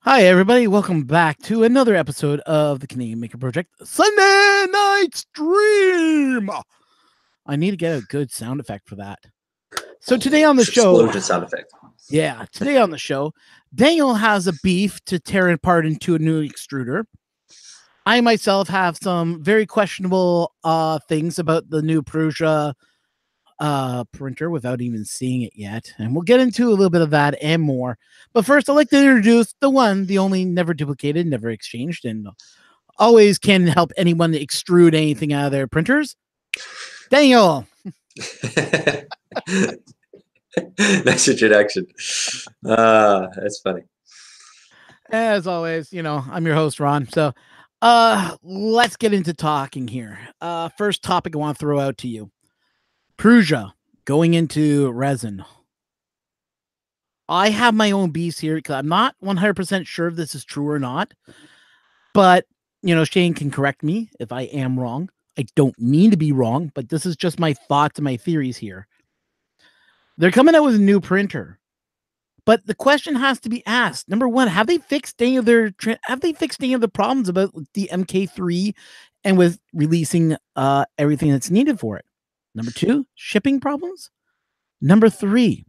Hi, everybody. Welcome back to another episode of the Canadian Maker Project Sunday Night Stream. I need to get a good sound effect for that. So today on the show, explosion sound effect. today on the show, Daniel has a beef to tear apart into a new extruder. I myself have some very questionable things about the new Prusa printer without even seeing it yet, and we'll get into a little bit of that and more. But first, I'd like to introduce the one, the only, never duplicated, never exchanged, and always can help anyone extrude anything out of their printers, Daniel. Nice introduction. That's funny. As always, I'm your host, Ron. So let's get into talking here. First topic I want to throw out to you: Prusa going into resin. I have my own beast here because I'm not 100% sure if this is true or not. But, Shane can correct me if I am wrong. I don't mean to be wrong, but this is just my thoughts and my theories here. They're coming out with a new printer. But the question has to be asked. Number one, have they fixed any of the problems about the MK3 and with releasing everything that's needed for it? Number two, shipping problems. Number three,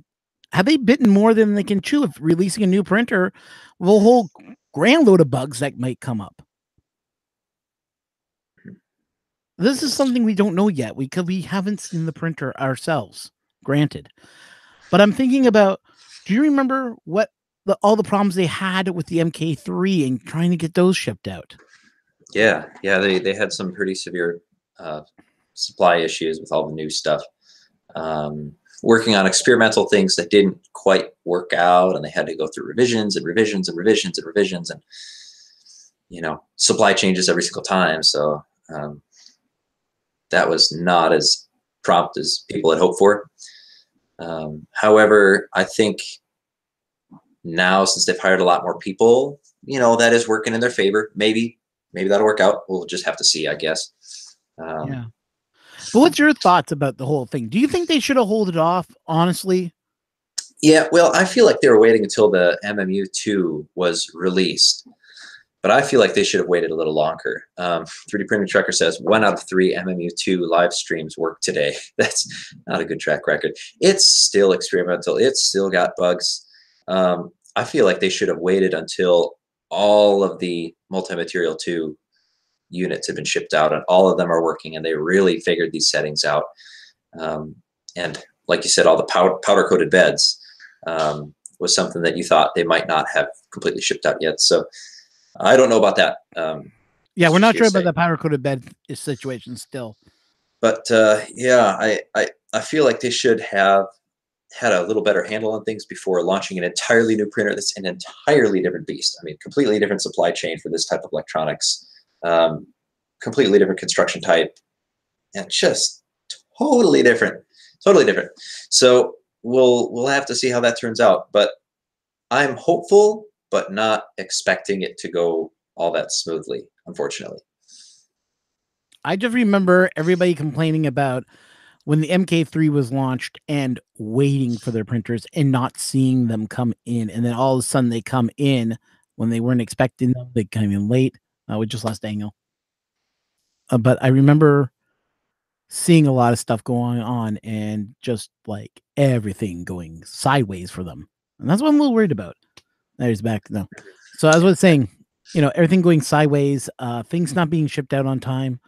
have they bitten more than they can chew if releasing a new printer with a whole grand load of bugs that might come up? This is something we don't know yet because we haven't seen the printer ourselves, granted. But I'm thinking about, do you remember what all the problems they had with the MK3 and trying to get those shipped out? Yeah, they had some pretty severe supply issues with all the new stuff. Working on experimental things that didn't quite work out, and they had to go through revisions and revisions and revisions and revisions, and supply changes every single time. So that was not as prompt as people had hoped for. However, I think now, since they've hired a lot more people, that is working in their favor. Maybe that'll work out. We'll just have to see, I guess. Yeah. But what's your thoughts about the whole thing? Do you think they should have held it off, honestly? Yeah, well, I feel like they were waiting until the MMU2 was released, but I feel like they should have waited a little longer. 3D Printing Trucker says 1 out of 3 MMU2 live streams work today. That's not a good track record. It's still experimental. It's still got bugs. I feel like they should have waited until all of the multi-material 2 units have been shipped out and all of them are working and they really figured these settings out. And like you said, all the powder coated beds was something that you thought they might not have completely shipped out yet. So I don't know about that. Yeah, we're not sure about the powder coated bed situation still. But yeah, I feel like they should have had a little better handle on things before launching an entirely new printer that's an entirely different beast. I mean, completely different supply chain for this type of electronics, completely different construction type, and just totally different. So we'll have to see how that turns out. But I'm hopeful, but not expecting it to go all that smoothly, unfortunately. I just remember everybody complaining about when the MK3 was launched and waiting for their printers and not seeing them come in. And then all of a sudden they come in when they weren't expecting them. They came in late. We just lost Daniel. But I remember seeing a lot of stuff going on and just like everything going sideways for them. And that's what I'm a little worried about. There's back now. So as I was saying, everything going sideways, things not being shipped out on time.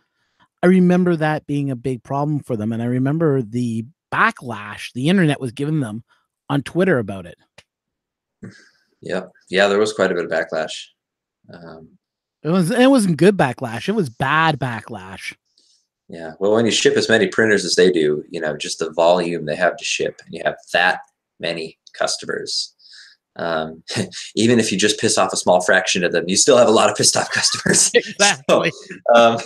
I remember that being a big problem for them. And I remember the backlash the internet was giving them on Twitter about it. Yeah, there was quite a bit of backlash. It wasn't good backlash. It was bad backlash. Yeah, well, when you ship as many printers as they do, just the volume they have to ship, and you have that many customers. Even if you just piss off a small fraction of them, you still have a lot of pissed off customers. Exactly. So,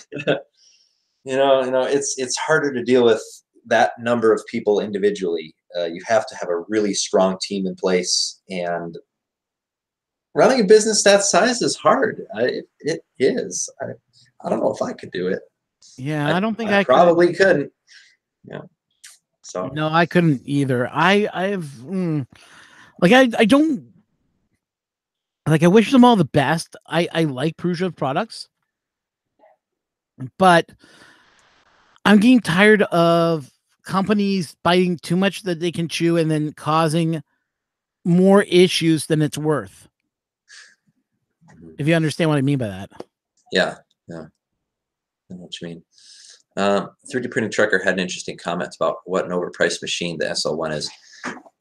it's harder to deal with that number of people individually. You have to have a really strong team in place, and running a business that size is hard. It is. I don't know if I could do it. Yeah, I don't think I probably couldn't. Yeah. So no, I couldn't either. I don't. Like, I wish them all the best. I like Prusa products, but I'm getting tired of companies biting too much that they can chew and then causing more issues than it's worth. If you understand what I mean by that. Yeah, yeah, I know what you mean. 3D Printing Trucker had an interesting comment about what an overpriced machine the SL1 is.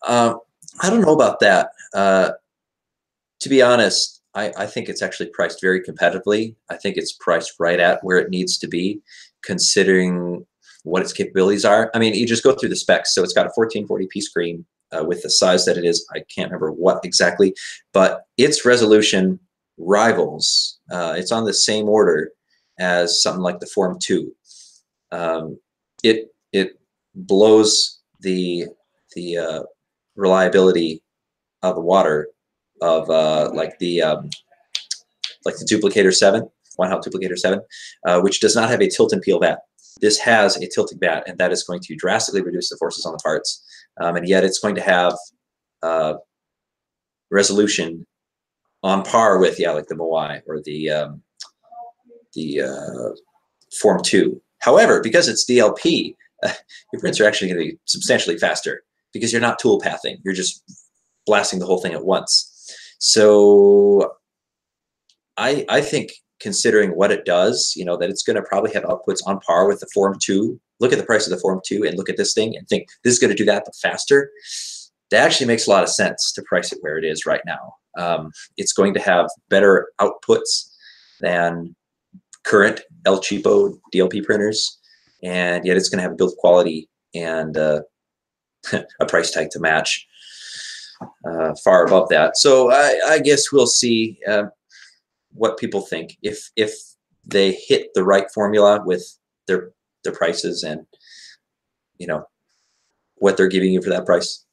I don't know about that. To be honest, I think it's actually priced very competitively. I think it's priced right at where it needs to be, considering what its capabilities are. I mean, you just go through the specs. So it's got a 1440p screen with the size that it is. I can't remember what exactly, but its resolution rivals. It's on the same order as something like the Form 2. It blows the reliability of the water of like the Duplicator 7, One Hot Duplicator 7, which does not have a tilt and peel bat. This has a tilting bat, and that is going to drastically reduce the forces on the parts. And yet it's going to have resolution on par with, like the Moai or the Form 2. However, because it's DLP, your prints are actually going to be substantially faster because you're not tool pathing. You're just blasting the whole thing at once. So I think, considering what it does, that it's going to probably have outputs on par with the Form 2. Look at the price of the Form 2 and look at this thing and think this is going to do that, but faster. That actually makes a lot of sense to price it where it is right now. It's going to have better outputs than current El Cheapo DLP printers, and yet it's going to have build quality and a price tag to match far above that. So I guess we'll see what people think if they hit the right formula with their prices and what they're giving you for that price.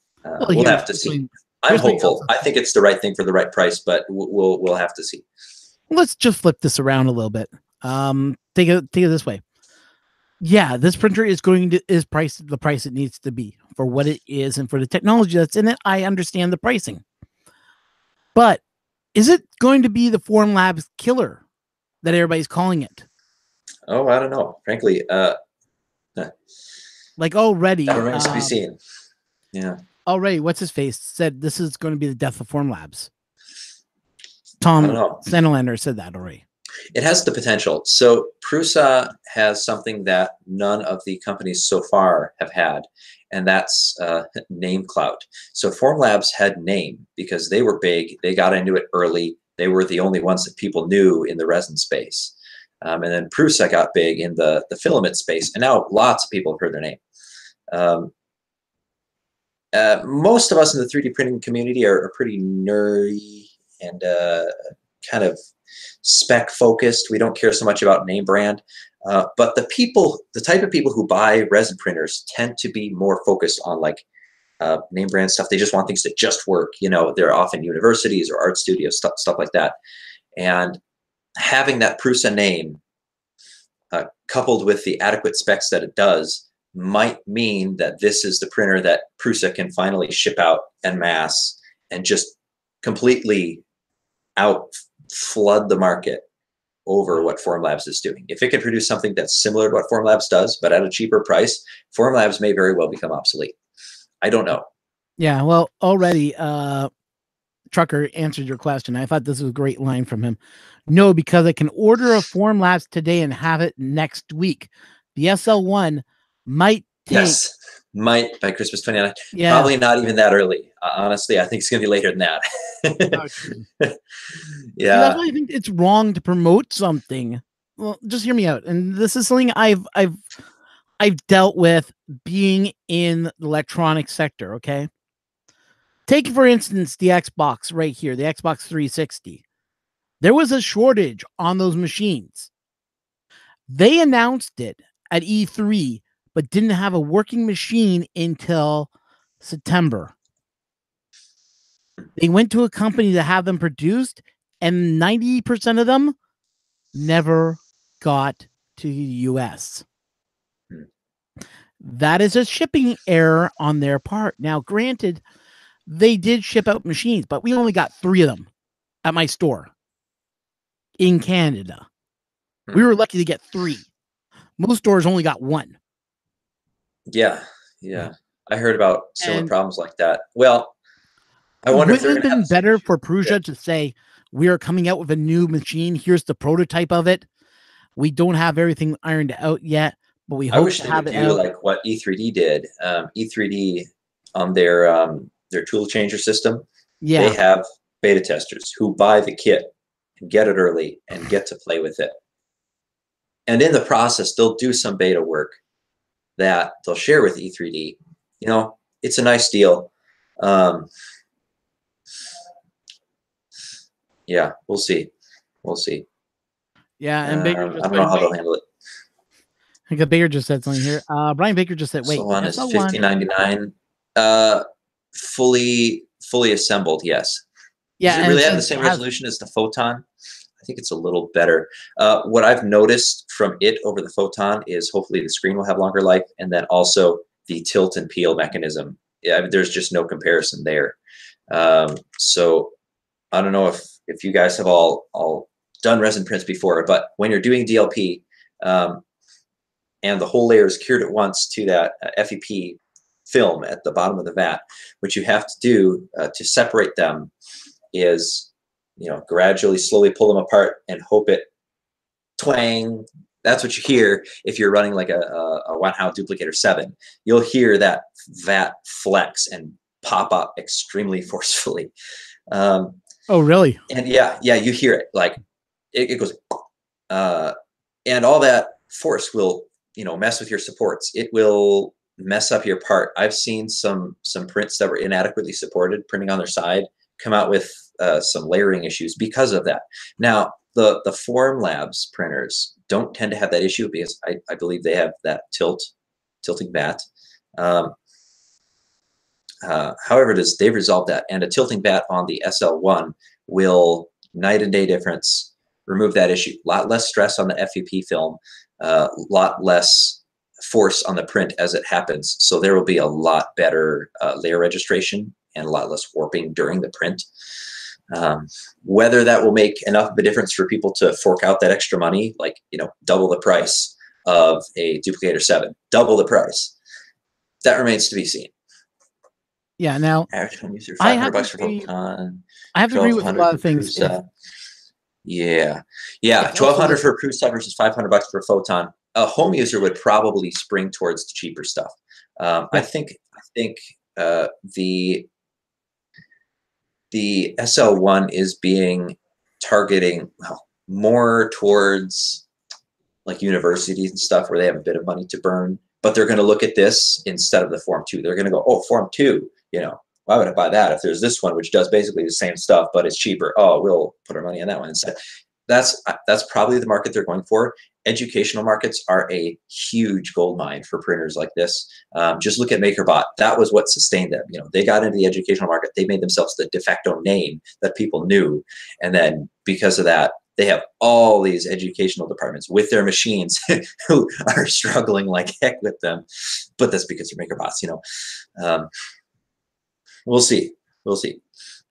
We'll have to see. I'm hopeful. I think it's the right thing for the right price, but we'll have to see. Let's just flip this around a little bit. Think of it this way. Yeah, this printer is priced the price it needs to be for what it is and for the technology that's in it. I understand the pricing, but is it going to be the Formlabs killer that everybody's calling it? Oh, I don't know. Frankly, like already, that remains to be seen. Yeah. Already, what's his face said this is going to be the death of Formlabs. Tom Sanalander said that already. It has the potential. So Prusa has something that none of the companies so far have had, and that's name clout. So Formlabs had name because they were big. They got into it early. They were the only ones that people knew in the resin space. And then Prusa got big in the filament space, and now lots of people have heard their name. Most of us in the 3D printing community are pretty nerdy and kind of spec focused. We don't care so much about name brand, but the type of people who buy resin printers tend to be more focused on like name brand stuff. They just want things that just work. They're often universities or art studios, stuff like that. And having that Prusa name coupled with the adequate specs that it does might mean that this is the printer that Prusa can finally ship out en masse and just completely flood the market over what Formlabs is doing. If it can produce something that's similar to what Formlabs does, but at a cheaper price, Formlabs may very well become obsolete. I don't know. Yeah, well, already Trucker answered your question. I thought this was a great line from him. No, because I can order a Formlabs today and have it next week. The SL1 might take... Might by Christmas 29. Yeah. Probably not even that early. Honestly, I think it's going to be later than that. Yeah. That's why I think it's wrong to promote something. Well, just hear me out. And this is something I've dealt with being in the electronic sector, okay? Take, for instance, the Xbox right here, the Xbox 360. There was a shortage on those machines. They announced it at E3, but didn't have a working machine until September. They went to a company to have them produced, and 90% of them never got to the US. That is a shipping error on their part. Now, granted, they did ship out machines, but we only got 3 of them at my store in Canada. We Hmm. were lucky to get 3. Most stores only got 1. Yeah, yeah. I heard about similar And problems like that. Well, I wonder if wouldn't they're it going have to have been the same better issue for with it. Prusa to say, we are coming out with a new machine. Here's the prototype of it. We don't have everything ironed out yet, but we I hope wish to they have would it do out. like what E3D did. E3D on their tool changer system, they Yeah. have beta testers who buy the kit and get it early and get to play with it. And in the process, they'll do some beta work that they'll share with E3D. You know, it's a nice deal. Um, yeah, we'll see. We'll see. Yeah. And Baker I just don't know went, how wait. they'll handle it. I think Baker just said something here. Brian Baker just said, wait, So the on is SL1. 5099. Uh, fully assembled, yes. Yeah. Does it And it really have the says it same has, resolution as the Photon? I think it's a little better. What I've noticed from it over the Photon is hopefully the screen will have longer life, and then also the tilt and peel mechanism. Yeah, I mean, there's just no comparison there. So I don't know if you guys have all done resin prints before, but when you're doing DLP um, and the whole layer is cured at once to that FEP film at the bottom of the vat, what you have to do to separate them is, gradually, slowly pull them apart and hope it twang. That's what you hear if you're running like a one-hound duplicator 7. You'll hear that vat flex and pop up extremely forcefully. Um, oh, really? and yeah, you hear it like it goes, uh, and all that force will mess with your supports. It will mess up your part. I've seen some prints that were inadequately supported printing on their side come out with some layering issues because of that. Now the Form Labs printers don't tend to have that issue because I believe they have that tilting bat. Um, However, they've resolved that, and a tilting bat on the SL1 will night and day difference remove that issue. A lot less stress on the FEP film, a lot less force on the print as it happens. So there will be a lot better layer registration and a lot less warping during the print. Whether that will make enough of a difference for people to fork out that extra money, like double the price of a Duplicator 7, double the price, that remains to be seen. Yeah. Now, Average home user, I 500 have to bucks for agree. Photon, I have to agree with a 1200 lot for of things. Prusa. Yeah, If also 1200 like, for Prusa versus 500 bucks for Photon. A home user would probably spring towards the cheaper stuff. I yeah, think uh, the the SL1 is being targeting more towards like universities and stuff where they have a bit of money to burn, but they're going to look at this instead of the Form 2. They're going to go, oh, Form 2, why would I buy that if there's this one which does basically the same stuff but it's cheaper? Oh, we'll put our money on that one instead. That's probably the market they're going for. Educational markets are a huge gold mine for printers like this. Just look at MakerBot. That was what sustained them. They got into the educational market. They made themselves the de facto name that people knew, and then because of that, they have all these educational departments with their machines who are struggling like heck with them. But that's because they're MakerBots. We'll see. We'll see.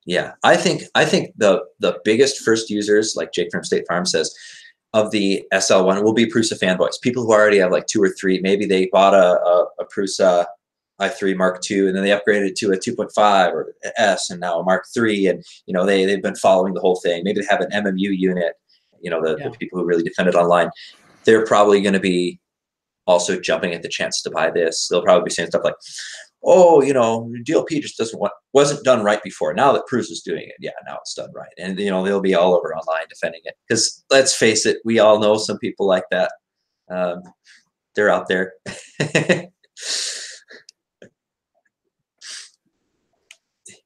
Yeah, I think the biggest first users, like Jake from State Farm says, of the SL1 will be Prusa fanboys. People who already have like 2 or 3. Maybe they bought a Prusa i3 Mark II, and then they upgraded it to a 2.5 or S, and now a Mark III, and they've been following the whole thing. Maybe they have an MMU unit. The yeah, people who really defend it online, they're probably going to be also jumping at the chance to buy this. They'll probably be saying stuff like, oh, DLP just wasn't done right before. Now that Prusa is doing it, yeah, now it's done right. And they'll be all over online defending it. Because let's face it, we all know some people like that. They're out there.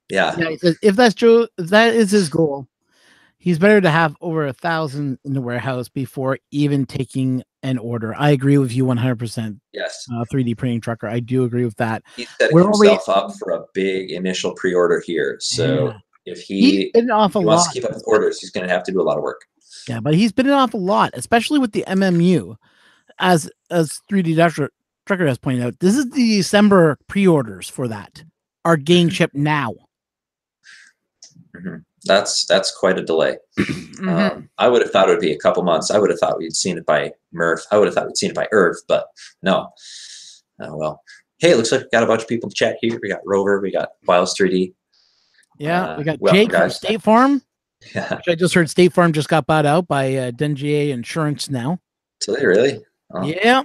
Yeah. yeah. He says, if that's true, if that is his goal, he's better to have over 1,000 in the warehouse before even taking an order. I agree with you 100%. Yes. 3D printing trucker. I do agree with that. He's setting We're already, himself up for a big initial pre-order here. yeah. So if He's been off a he wants to lot. keep up with orders, he's going to have to do a lot of work. Yeah, but he's been off a lot, especially with the MMU. As 3D Trucker has pointed out, this is the December pre-orders for that are getting shipped now. That's quite a delay. I would have thought it would be a couple months. I would have thought we'd seen it by Murph. I would have thought we'd seen it by Irv, but no. Oh well. Hey, it looks like we got a bunch of people to chat here. We got Rover, we got Wiles 3D. Yeah, we got Jake from State Farm. Yeah. Which I just heard State Farm just got bought out by Dengier Insurance now. So they really? Oh. Yeah.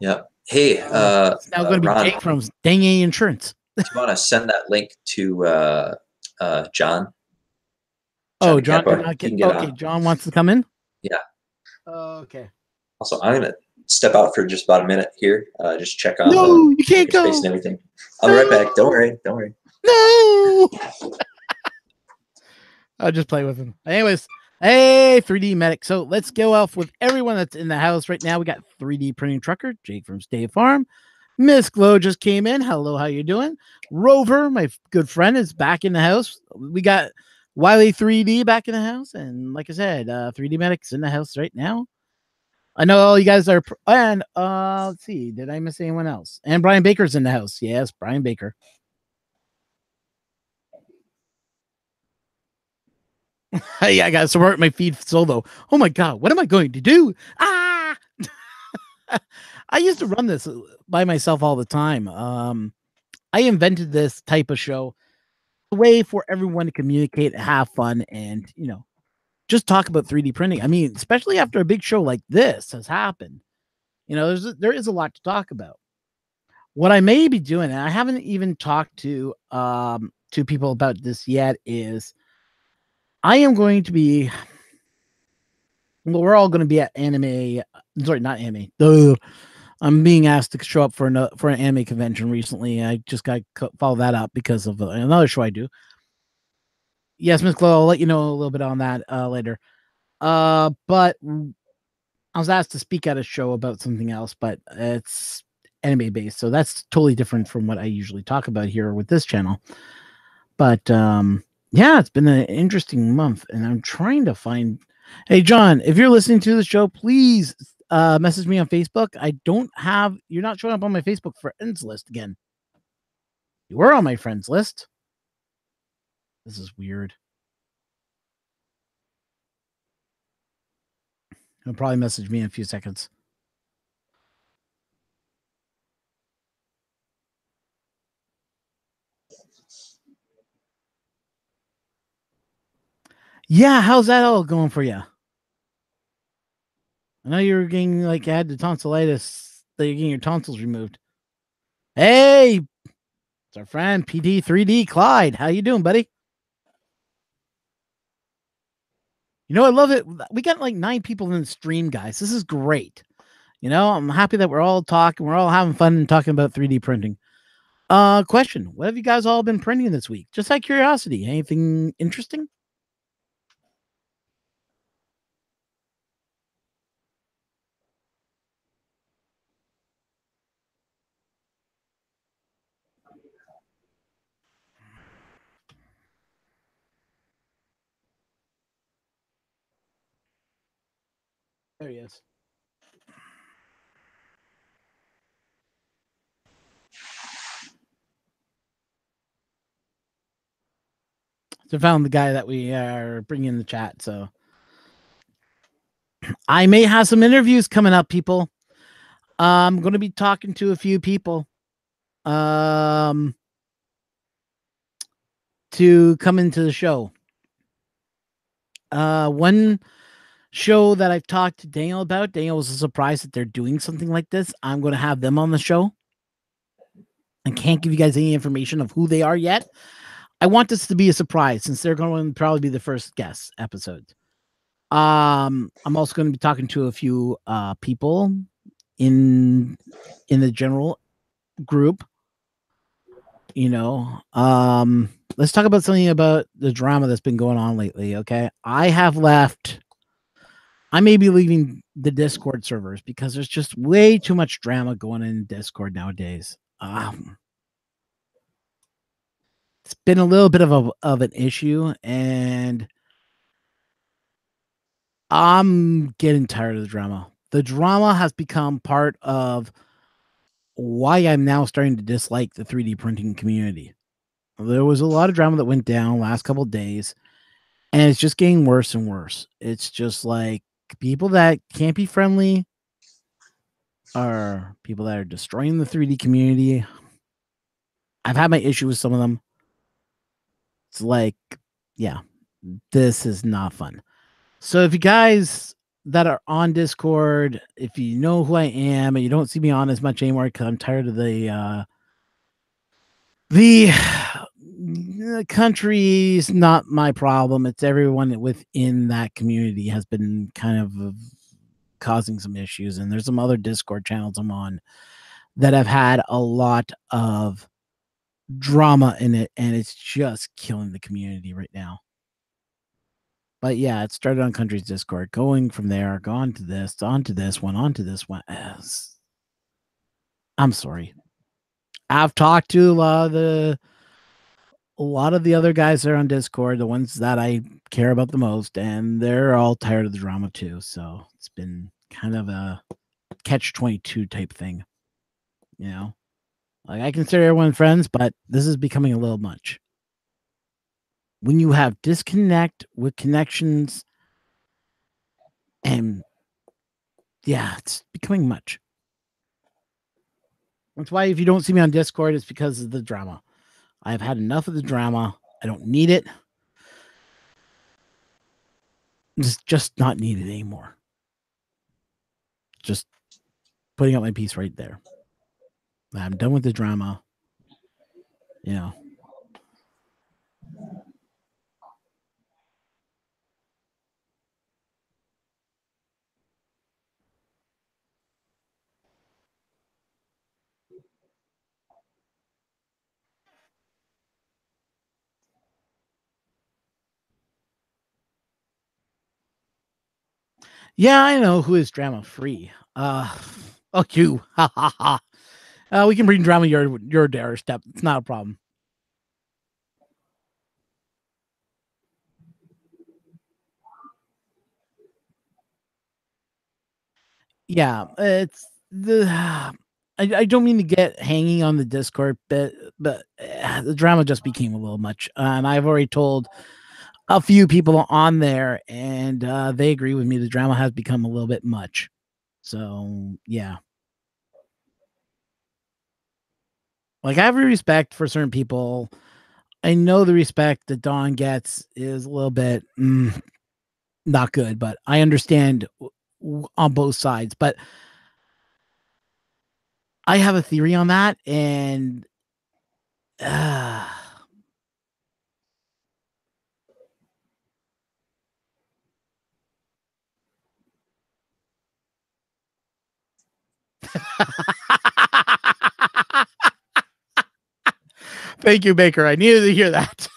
Yeah. Hey, it's now going to be Ron, Jake from Dengier Insurance. Do you want to send that link to John? Oh, John did not get. Okay, John wants to come in. Yeah. Okay. Also, I'm gonna step out for just about a minute here. Just check on. No, you can't go. Space and everything. I'll be right back. Don't worry. Don't worry. No. I'll just play with him. Anyways, hey, 3D Medic. So let's go off with everyone that's in the house right now. We got 3D Printing Trucker, Jake from State Farm. Miss Glow just came in. Hello, how you doing? Rover, my good friend, is back in the house. We got Wiley 3D back in the house. And like I said, 3D Medic's in the house right now. I know all you guys are. And let's see. Did I miss anyone else? And Brian Baker's in the house. Yes, Brian Baker. Hey, I got to support my feed solo. Oh my God, what am I going to do? Ah! I used to run this by myself all the time. I invented this type of show, a way for everyone to communicate, have fun, and just talk about 3D printing. I mean, especially after a big show like this has happened, there is a lot to talk about. What I may be doing, and I haven't even talked to people about this yet, is I am going to be. Well, we're all going to be at anime. Sorry, not anime. I'm being asked to show up for an anime convention recently. I just got to follow that up because of another show I do. Yes, Miss Glow, I'll let you know a little bit on that later. But I was asked to speak at a show about something else, but it's anime based, so that's totally different from what I usually talk about here with this channel. But yeah, it's been an interesting month, and I'm trying to find. Hey, John, if you're listening to the show, please message me on Facebook. You're not showing up on my Facebook friends list again. You were on my friends list. This is weird. He'll probably message me in a few seconds. Yeah, how's that all going for you? I know you're getting had the tonsillitis, that you're getting your tonsils removed. Hey, it's our friend PD3D Clyde. How you doing, buddy? I love it. We got 9 people in the stream, guys. This is great. I'm happy that we're all talking. We're all having fun and talking about 3D printing. Question: what have you guys all been printing this week? Just out of curiosity, anything interesting? There he is. So found the guy that we are bringing in the chat. So I may have some interviews coming up, people. I'm going to be talking to a few people to come into the show. One show that I've talked to Daniel about. Daniel was surprised that they're doing something like this. I'm going to have them on the show. I can't give you guys any information of who they are yet. I want this to be a surprise since they're going to probably be the first guest episode. I'm also going to be talking to a few people in the general group. Let's talk about something about the drama that's been going on lately. Okay, I may be leaving the Discord servers because there's just way too much drama going in Discord nowadays. It's been a little bit of an issue, and I'm getting tired of the drama. The drama has become part of why I'm now starting to dislike the 3D printing community. There was a lot of drama that went down last couple of days, and it's just getting worse and worse. It's just like people that can't be friendly are people that are destroying the 3D community. I've had my issue with some of them. It's like, yeah, this is not fun. So if you guys that are on Discord, if you know who I am and you don't see me on as much anymore because I'm tired of the country's not my problem. It's everyone within that community has been kind of causing some issues, and there's some other Discord channels I'm on that have had a lot of drama in it, and it's just killing the community right now. But yeah, it started on Country's Discord, going from there, gone to this, onto this one, onto this one. I'm sorry. I've talked to a lot of the other guys that are on Discord, the ones that I care about the most, and they're all tired of the drama too. So it's been kind of a catch-22 type thing, you know. Like I consider everyone friends, but this is becoming a little much. When you have disconnect with connections, and yeah, it's becoming much. That's why if you don't see me on Discord, it's because of the drama. I've had enough of the drama. I don't need it. It's just not needed anymore. Just putting up my piece right there. I'm done with the drama. You know. Yeah, I know who is drama free. Oh, you. Ha ha ha. We can bring drama your doorstep. It's not a problem. Yeah, it's the. I don't mean to get hanging on the Discord, but the drama just became a little much, and I've already told a few people on there, and they agree with me. The drama has become a little bit much. So yeah, like I have respect for certain people. I know the respect that Don gets is a little bit not good, but I understand on both sides. But I have a theory on that, and uh, thank you, Baker. I needed to hear that.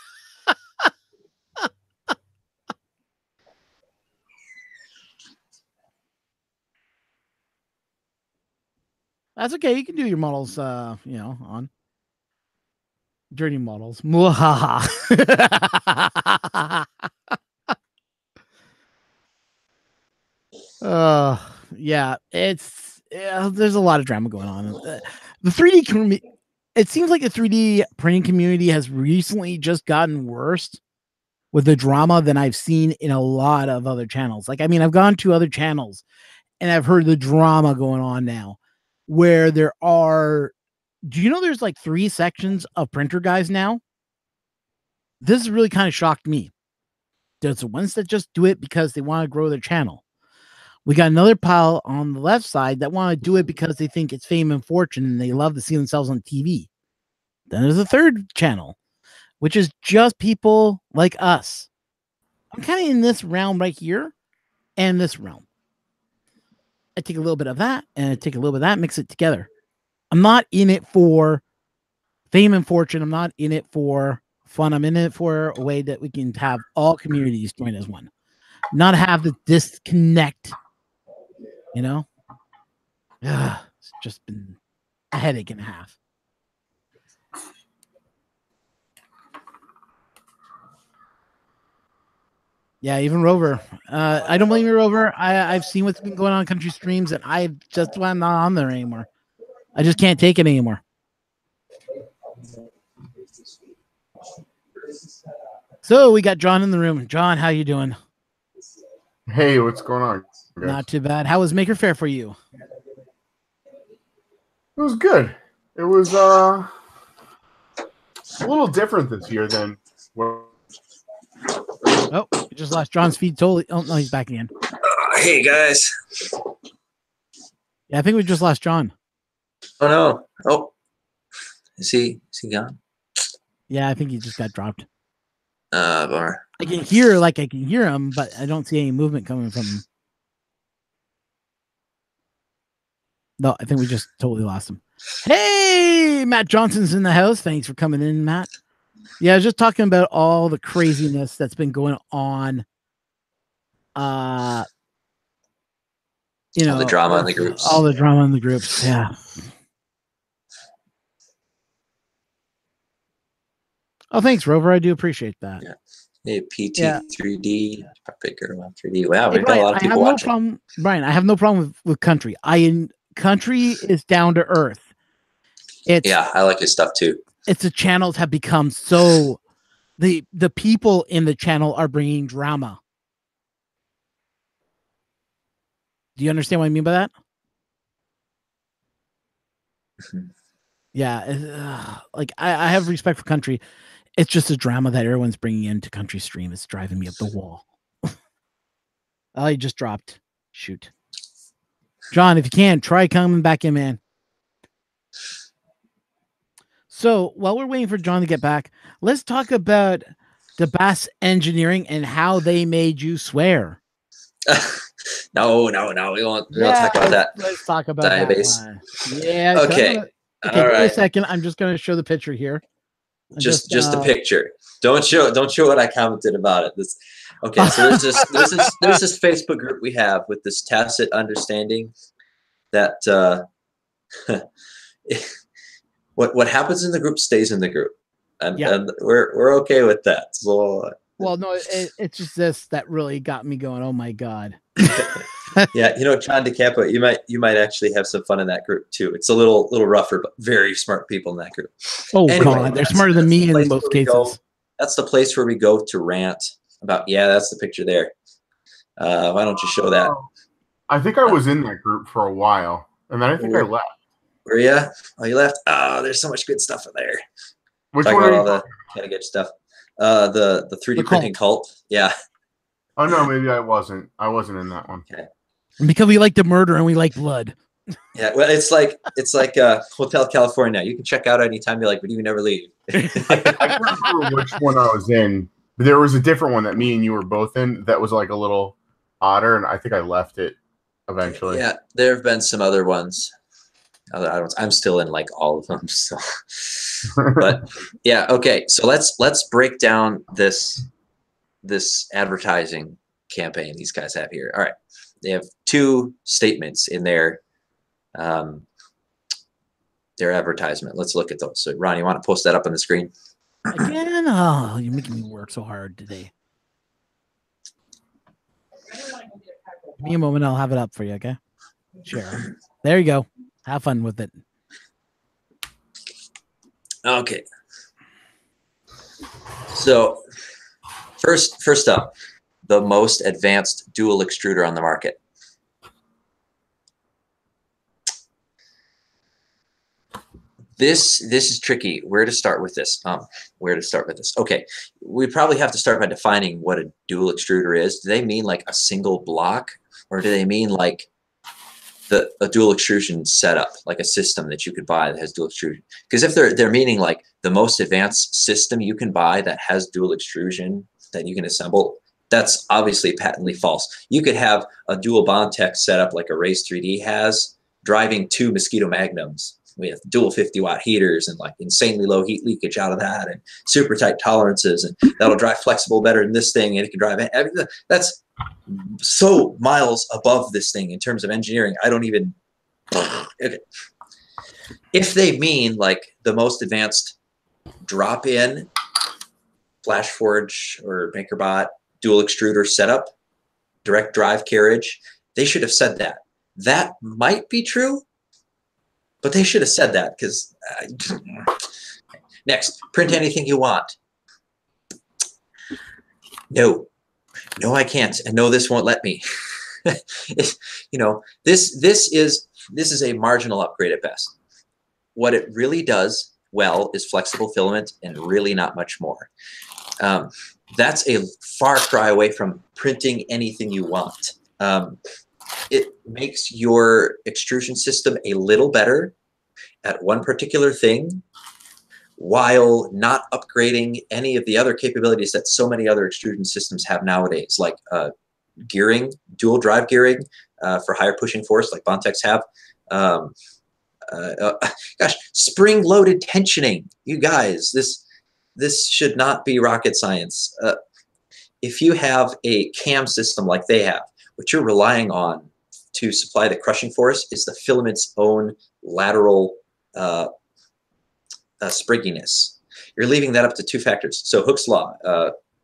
That's okay. You can do your models, on journey models. Mwahaha. uh, yeah, there's a lot of drama going on. The 3D it seems like the 3D printing community has recently just gotten worse with the drama than I've seen in a lot of other channels. Like, I mean, I've gone to other channels and I've heard the drama going on now where there are, do you know there's like 3 sections of printer guys now? This has really kind of shocked me. There's the ones that just do it because they want to grow their channel. We got another pile on the left side that want to do it because they think it's fame and fortune and they love to see themselves on TV. Then there's a third channel, which is just people like us. I'm kind of in this realm right here and this realm. I take a little bit of that and I take a little bit of that, mix it together. I'm not in it for fame and fortune. I'm not in it for fun. I'm in it for a way that we can have all communities join as one, not have the disconnect, you know? It's just been a headache and a half. Yeah, even Rover. I don't blame you, Rover. I've seen what's been going on country streams, and I just I'm not on there anymore. I just can't take it anymore. So we got John in the room. John, how you doing? Hey, what's going on, guys? Not too bad. How was Maker Faire for you? It was good. It was a little different this year than what. Oh, we just lost John's feed totally. Oh no, he's back again. Hey guys. Yeah, I think we just lost John. Oh no. Oh, is he gone? Yeah, I think he just got dropped. Bummer. I can hear him, but I don't see any movement coming from him. No, I think we just totally lost him. Hey, Matt Johnson's in the house. Thanks for coming in, Matt. Yeah, I was just talking about all the craziness that's been going on. You know, All the drama in the groups. All the drama in the groups. Yeah. Oh, thanks, Rover. I do appreciate that. Yeah. Hey, PT3D, Picker 1-3D. Wow, Hey, we've got a lot of people watching. Brian, I have no problem with country. Country is down to earth. I like his stuff too. It's the channels have become so the people in the channel are bringing drama. Do you understand what I mean by that? Yeah, like I have respect for country. It's just a drama that everyone's bringing into country stream. It's driving me up the wall. Oh, he just dropped. Shoot. John, if you can, try coming back in, man. So while we're waiting for John to get back, let's talk about the Bass Engineering and how they made you swear. No, we won't talk about that. Let's talk about Diabase. that one. Yeah. Okay. Okay. All right. A second. I'm just going to show the picture here. Just a picture. Don't show what I commented about it. Okay. So there's this Facebook group we have with this tacit understanding that what happens in the group stays in the group, and we're okay with that. So. Well, no, it's just this that really got me going. Oh my God. Yeah, John DeCampo, you might actually have some fun in that group too. It's a little rougher, but very smart people in that group. Oh anyway, God, they're smarter than me in most cases. That's the place where we go to rant about. Yeah, that's the picture there. Why don't you show that? I think I was in that group for a while, and then I think I left. Were you? Oh, you left? Oh, there's so much good stuff in there. Which Talking one? About all the kind of good stuff. The 3D printing cult. Yeah. Oh no, maybe I wasn't. I wasn't in that one. Okay. Because we like to murder and we like blood. Yeah, well, it's like Hotel California. You can check out anytime you like, but you can never leave. I can't remember which one I was in. But there was a different one that me and you were both in that was like a little odder, and I think I left it eventually. Yeah, there have been some other ones. I'm still in like all of them. So, but yeah, okay. So let's break down this advertising campaign these guys have here. All right, they have two statements in their advertisement. Let's look at those. So, Ron, you want to post that up on the screen? Again? Oh, you're making me work so hard today. Give me a moment. I'll have it up for you. Okay. Sure. There you go. Have fun with it. Okay. So first up, the most advanced dual extruder on the market. This is tricky. Where to start with this? Okay, we probably have to start by defining what a dual extruder is. Do they mean like a single block, or do they mean like a dual extrusion setup, like a system that you could buy that has dual extrusion? Because if they're meaning like the most advanced system you can buy that has dual extrusion that you can assemble, that's obviously patently false. You could have a dual bond tech setup like a Race 3D has, driving two Mosquito Magnums with dual 50-watt heaters and like insanely low heat leakage out of that and super tight tolerances, and that'll drive flexible better than this thing, and it can drive. That's so miles above this thing in terms of engineering. I don't even. Okay. If they mean like the most advanced drop-in FlashForge or MakerBot dual extruder setup, direct drive carriage, they should have said that. That might be true, but they should have said that because next, print anything you want. No, no, I can't, and no, this won't let me. You know, this is a marginal upgrade at best. What it really does well is flexible filament and really not much more. That's a far cry away from printing anything you want. It makes your extrusion system a little better at one particular thing, while not upgrading any of the other capabilities that so many other extrusion systems have nowadays, like gearing, dual drive gearing for higher pushing force, like Bontex have. Gosh, spring-loaded tensioning. You guys, this should not be rocket science. If you have a cam system like they have, what you're relying on to supply the crushing force is the filament's own lateral sprigginess. You're leaving that up to two factors. So Hooke's law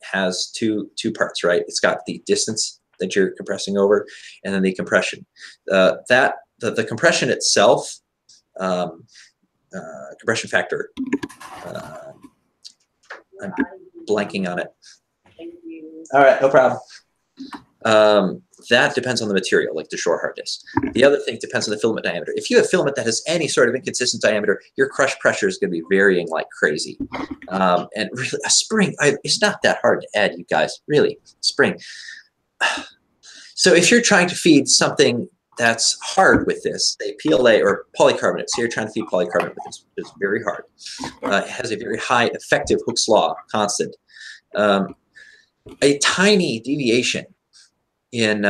has two parts, right? It's got the distance that you're compressing over, and then the compression. The compression itself, compression factor. I'm blanking on it. All right, no problem. That depends on the material, like the shore hardness. The other thing depends on the filament diameter. If you have filament that has any sort of inconsistent diameter, your crush pressure is going to be varying like crazy. And really, a spring, it's not that hard to add, you guys. Really, spring. So if you're trying to feed something that's hard with this, say PLA or polycarbonate, so you're trying to feed polycarbonate with this, it's very hard. It has a very high effective Hooke's law constant. A tiny deviation in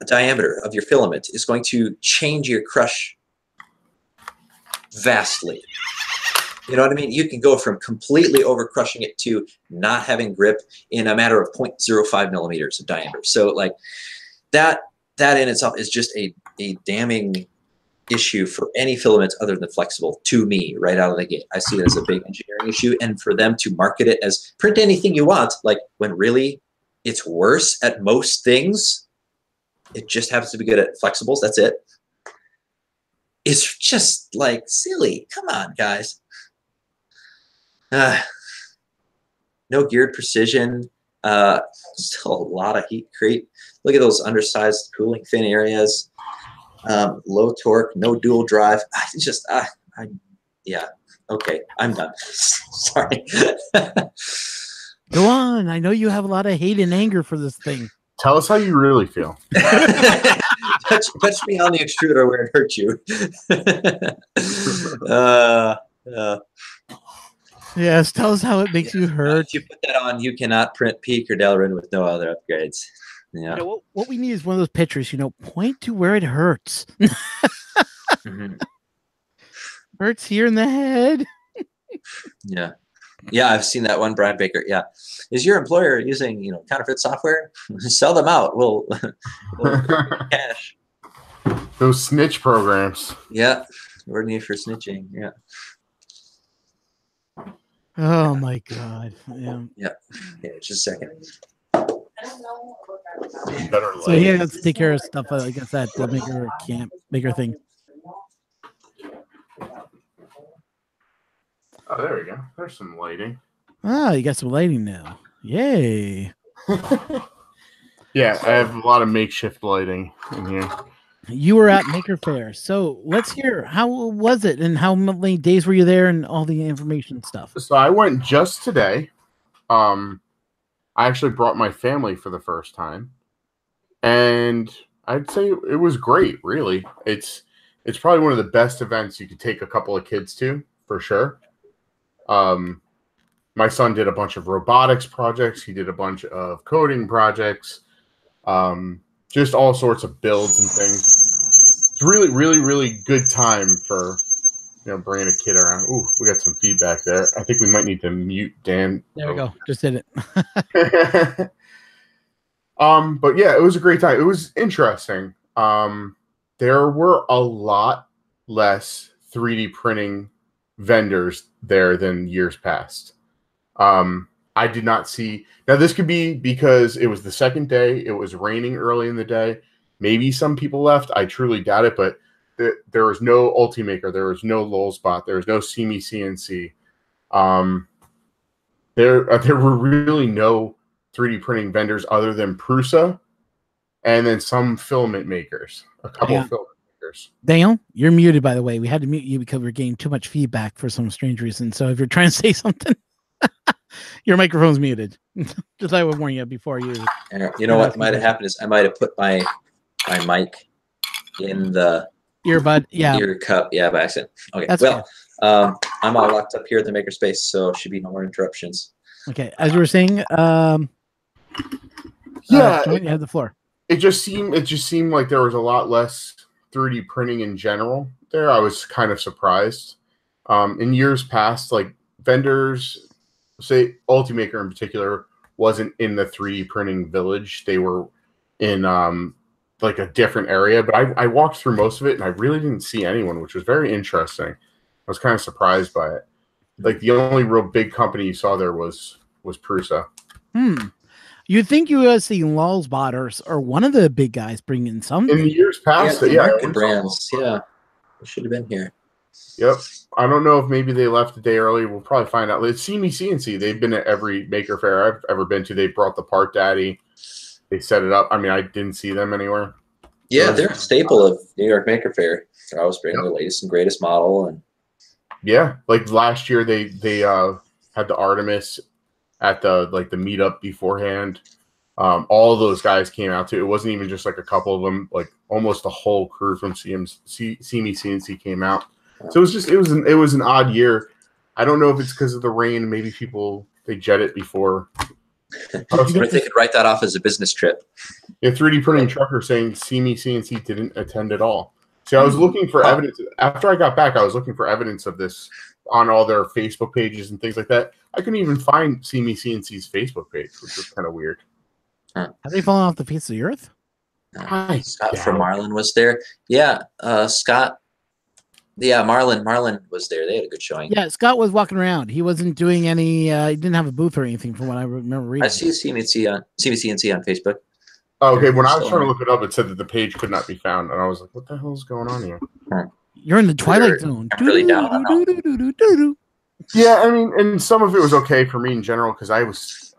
diameter of your filament is going to change your crush vastly. You know what I mean? You can go from completely over crushing it to not having grip in a matter of 0.05 millimeters of diameter. So like that in itself is just a damning issue for any filament other than flexible, to me, right out of the gate. I see it as a big engineering issue, and for them to market it as print anything you want, like when really it's worse at most things, it just happens to be good at flexibles, that's it. It's just like silly. Come on, guys. No geared precision. Still a lot of heat creep. Look at those undersized cooling fin areas. Low torque, no dual drive. Yeah. Okay, I'm done. Sorry. Go on. I know you have a lot of hate and anger for this thing. Tell us how you really feel. touch me on the extruder where it hurt you. Yes, tell us how it makes you hurt. If you put that on, you cannot print Peak or Delrin with no other upgrades. Yeah. You know, what we need is one of those pictures, point to where it hurts. Mm-hmm. Hurts here in the head. Yeah. Yeah, I've seen that one, Brian Baker. Yeah. Is your employer using, counterfeit software? Sell them out. We'll cash. Those snitch programs. Yeah. We're need for snitching. Yeah. Oh my God. Yeah. Yeah. Just a second. So he has to take care of stuff like that to make her thing. Oh, there we go. There's some lighting. Ah, you got some lighting now. Yay. Yeah, I have a lot of makeshift lighting in here. You were at Maker Faire. So let's hear, how was it and how many days were you there and all the information stuff? So I went just today. I actually brought my family for the first time. And I'd say it was great, really. It's probably one of the best events you could take a couple of kids to, for sure. My son did a bunch of robotics projects. He did a bunch of coding projects. Just all sorts of builds and things. It's really, really, really good time for, bringing a kid around. Ooh, we got some feedback there. I think we might need to mute Dan. There we go. Just did it. But yeah, it was a great time. It was interesting. There were a lot less 3D printing vendors there than years past. I did not see. Now, this could be because it was the second day. It was raining early in the day. Maybe some people left. I truly doubt it, but there was no Ultimaker. There was no Lowspot. There was no See Me CNC. there were really no 3D printing vendors other than Prusa, and then some filament makers, a couple of filament makers. Daniel, you're muted, by the way. We had to mute you because we're getting too much feedback for some strange reason. So if you're trying to say something, your microphone's muted. Just I would warn you before you. You know what might have happened is I might have put my mic in the earbud, ear cup, by accident. Okay, that's well, I'm all locked up here at the makerspace, so should be no more interruptions. Okay, as you were saying, Joanne, you have the floor. It just seemed like there was a lot less 3D printing in general there. I was kind of surprised. In years past, like vendors, say Ultimaker in particular, wasn't in the 3D printing village. They were in like a different area, but I walked through most of it and I really didn't see anyone, which was very interesting. I was kind of surprised by it. Like the only real big company you saw there was Prusa. You'd think USC and Lulzbot are one of the big guys bringing something. In the years past, American brands, it should have been here. Yep. I don't know if maybe they left a day early. We'll probably find out. It's CNC. They've been at every maker fair I've ever been to. They brought the part daddy. They set it up. I mean, I didn't see them anywhere. Yeah, they're a staple of New York Maker Fair. They're always bringing the latest and greatest model. And yeah, like last year they had the Artemis at the meetup beforehand. All of those guys came out too. It wasn't even just like a couple of them. Like almost the whole crew from CNC came out. So it was an odd year. I don't know if it's because of the rain. Maybe people they jet it before. If they could write that off as a business trip. Yeah, 3D printing trucker saying CNC didn't attend at all. See, I was looking for evidence after I got back. I was looking for evidence of this on all their Facebook pages and things like that. I couldn't even find CNC's Facebook page, which was kind of weird. Have they fallen off the face of the earth? Scott from Marlin was there. Yeah, Scott. Yeah, Marlin was there. They had a good showing. Yeah, Scott was walking around. He wasn't doing any. He didn't have a booth or anything, from what I remember reading. I see CNC on Facebook. Oh, okay, when I was trying to look it up, it said that the page could not be found, and I was like, "What the hell is going on here?" You're in the Twilight Zone. I'm really down. Yeah, I mean, and some of it was okay for me in general because I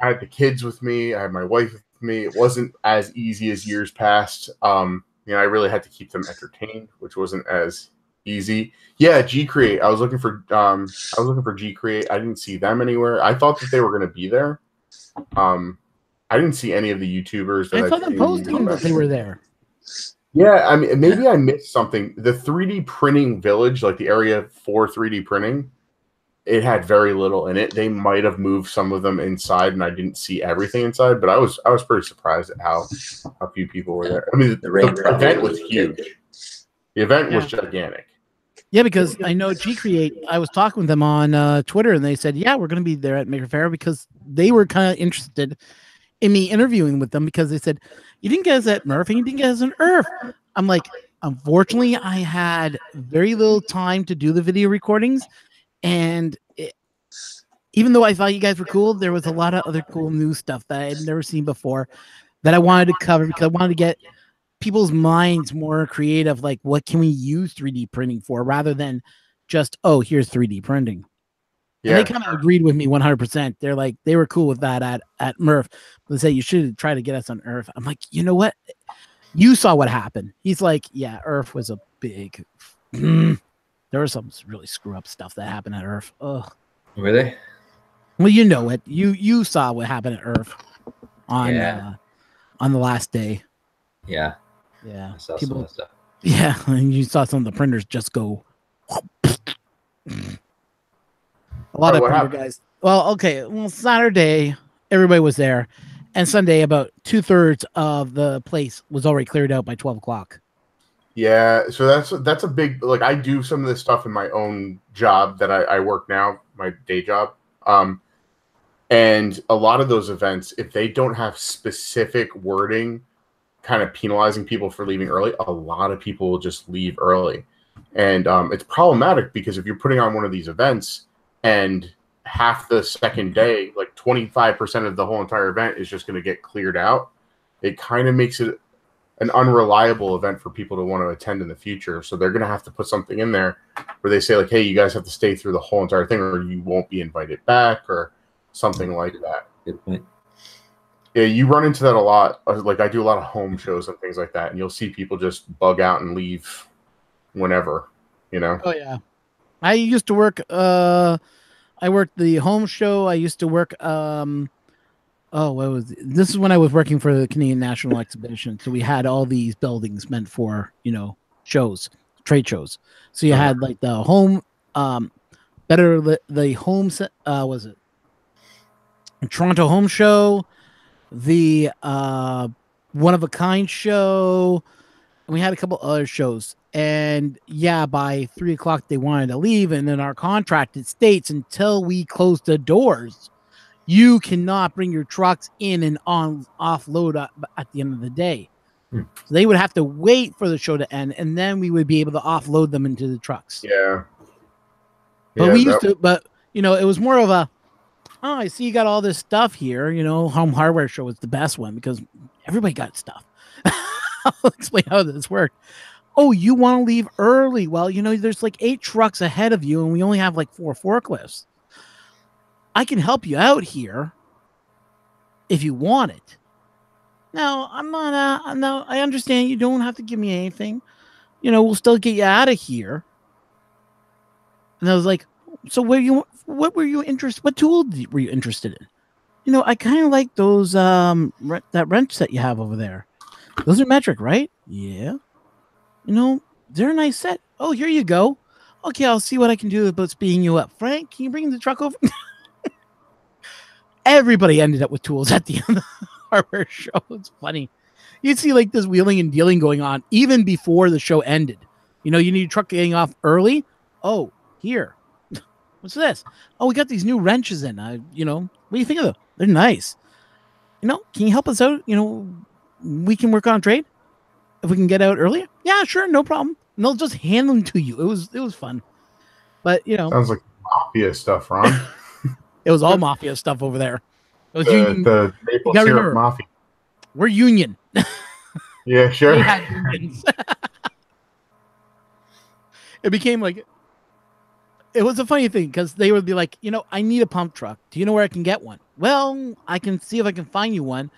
had the kids with me, I had my wife with me. It wasn't as easy as years past. I really had to keep them entertained, which wasn't as easy. Yeah, G Create. I was looking for G Create. I didn't see them anywhere. I thought that they were going to be there. I didn't see any of the YouTubers. I saw them posting that they were there. Yeah, I mean, maybe I missed something. The 3D printing village, like the area for 3D printing, it had very little in it. They might have moved some of them inside, and I didn't see everything inside. But I was pretty surprised at how few people were there. I mean, the event was huge. The event was gigantic. Yeah, because I know G Create. I was talking with them on Twitter, and they said, "Yeah, we're going to be there at Maker Fair," because they were kind of interested in me interviewing with them because they said, "You didn't get us at Murph, and you didn't get us on Earth." I'm like, unfortunately, I had very little time to do the video recordings, and even though I thought you guys were cool, there was a lot of other cool new stuff that I had never seen before that I wanted to cover because I wanted to get people's minds more creative, like what can we use 3D printing for rather than just, oh, here's 3D printing. Yeah. And they kind of agreed with me 100%. They're like, they were cool with that at Murph. They say you should try to get us on Earth. I'm like, you know what? You saw what happened. He's like, yeah, Earth was a big. There was some really screw up stuff that happened at Earth. Ugh. Were they? Well, you know it. You saw what happened at Earth on the last day. Yeah. Yeah. I saw some of that stuff. Yeah, and you saw some of the printers just go. A lot of printer guys. Well, okay. Well, Saturday, everybody was there. And Sunday, about 2/3 of the place was already cleared out by 12 o'clock. Yeah, so that's a big, like, I do some of this stuff in my own job that I work now, my day job. And a lot of those events, if they don't have specific wording kind of penalizing people for leaving early, a lot of people will just leave early. And it's problematic because if you're putting on one of these events and half the second day, like 25% of the whole entire event is just going to get cleared out, it kind of makes it an unreliable event for people to want to attend in the future. So they're going to have to put something in there where they say, like, hey, you guys have to stay through the whole entire thing or you won't be invited back, or something like that. Good point. Yeah, you run into that a lot. Like I do a lot of home shows and things like that, and you'll see people just bug out and leave whenever, you know. Oh yeah. I used to work I worked the home show. I used to work oh, what was this is when I was working for the Canadian National Exhibition. So we had all these buildings meant for, shows, trade shows. So you had like the home the home set was it Toronto Home Show, the one of a kind show, and we had a couple other shows. And yeah, by 3 o'clock they wanted to leave, and in our contract it states until we close the doors, you cannot bring your trucks in and on offload at the end of the day. So they would have to wait for the show to end, and then we would be able to offload them into the trucks. Yeah. But we used to, but it was more of a, oh, I see you got all this stuff here. Home hardware show was the best one because everybody got stuff. I'll explain how this worked. Oh, you want to leave early? Well, there's like 8 trucks ahead of you, and we only have like 4 forklifts. I can help you out here if you want it. Now, I'm not, no, I understand you don't have to give me anything. We'll still get you out of here. And I was like, so what were you interested? What tool were you interested in? I kind of like those, that wrench set you have over there. Those are metric, right? Yeah. They're a nice set. Oh, here you go. Okay, I'll see what I can do about speeding you up. Frank, can you bring the truck over? Everybody ended up with tools at the end of the hardware show. It's funny. You'd see like this wheeling and dealing going on even before the show ended. You need your truck getting off early. Oh, here. What's this? Oh, we got these new wrenches in. What do you think of them? They're nice. Can you help us out? We can work on a trade if we can get out earlier. Yeah, sure, no problem. And they'll just hand them to you. It was fun. But sounds like mafia stuff, Ron. It was all mafia stuff over there. It was the maple syrup mafia. We're union. Yeah, sure. We had unions. It became like, it was a funny thing because they would be like, I need a pump truck. Do you know where I can get one? Well, I can see if I can find you one,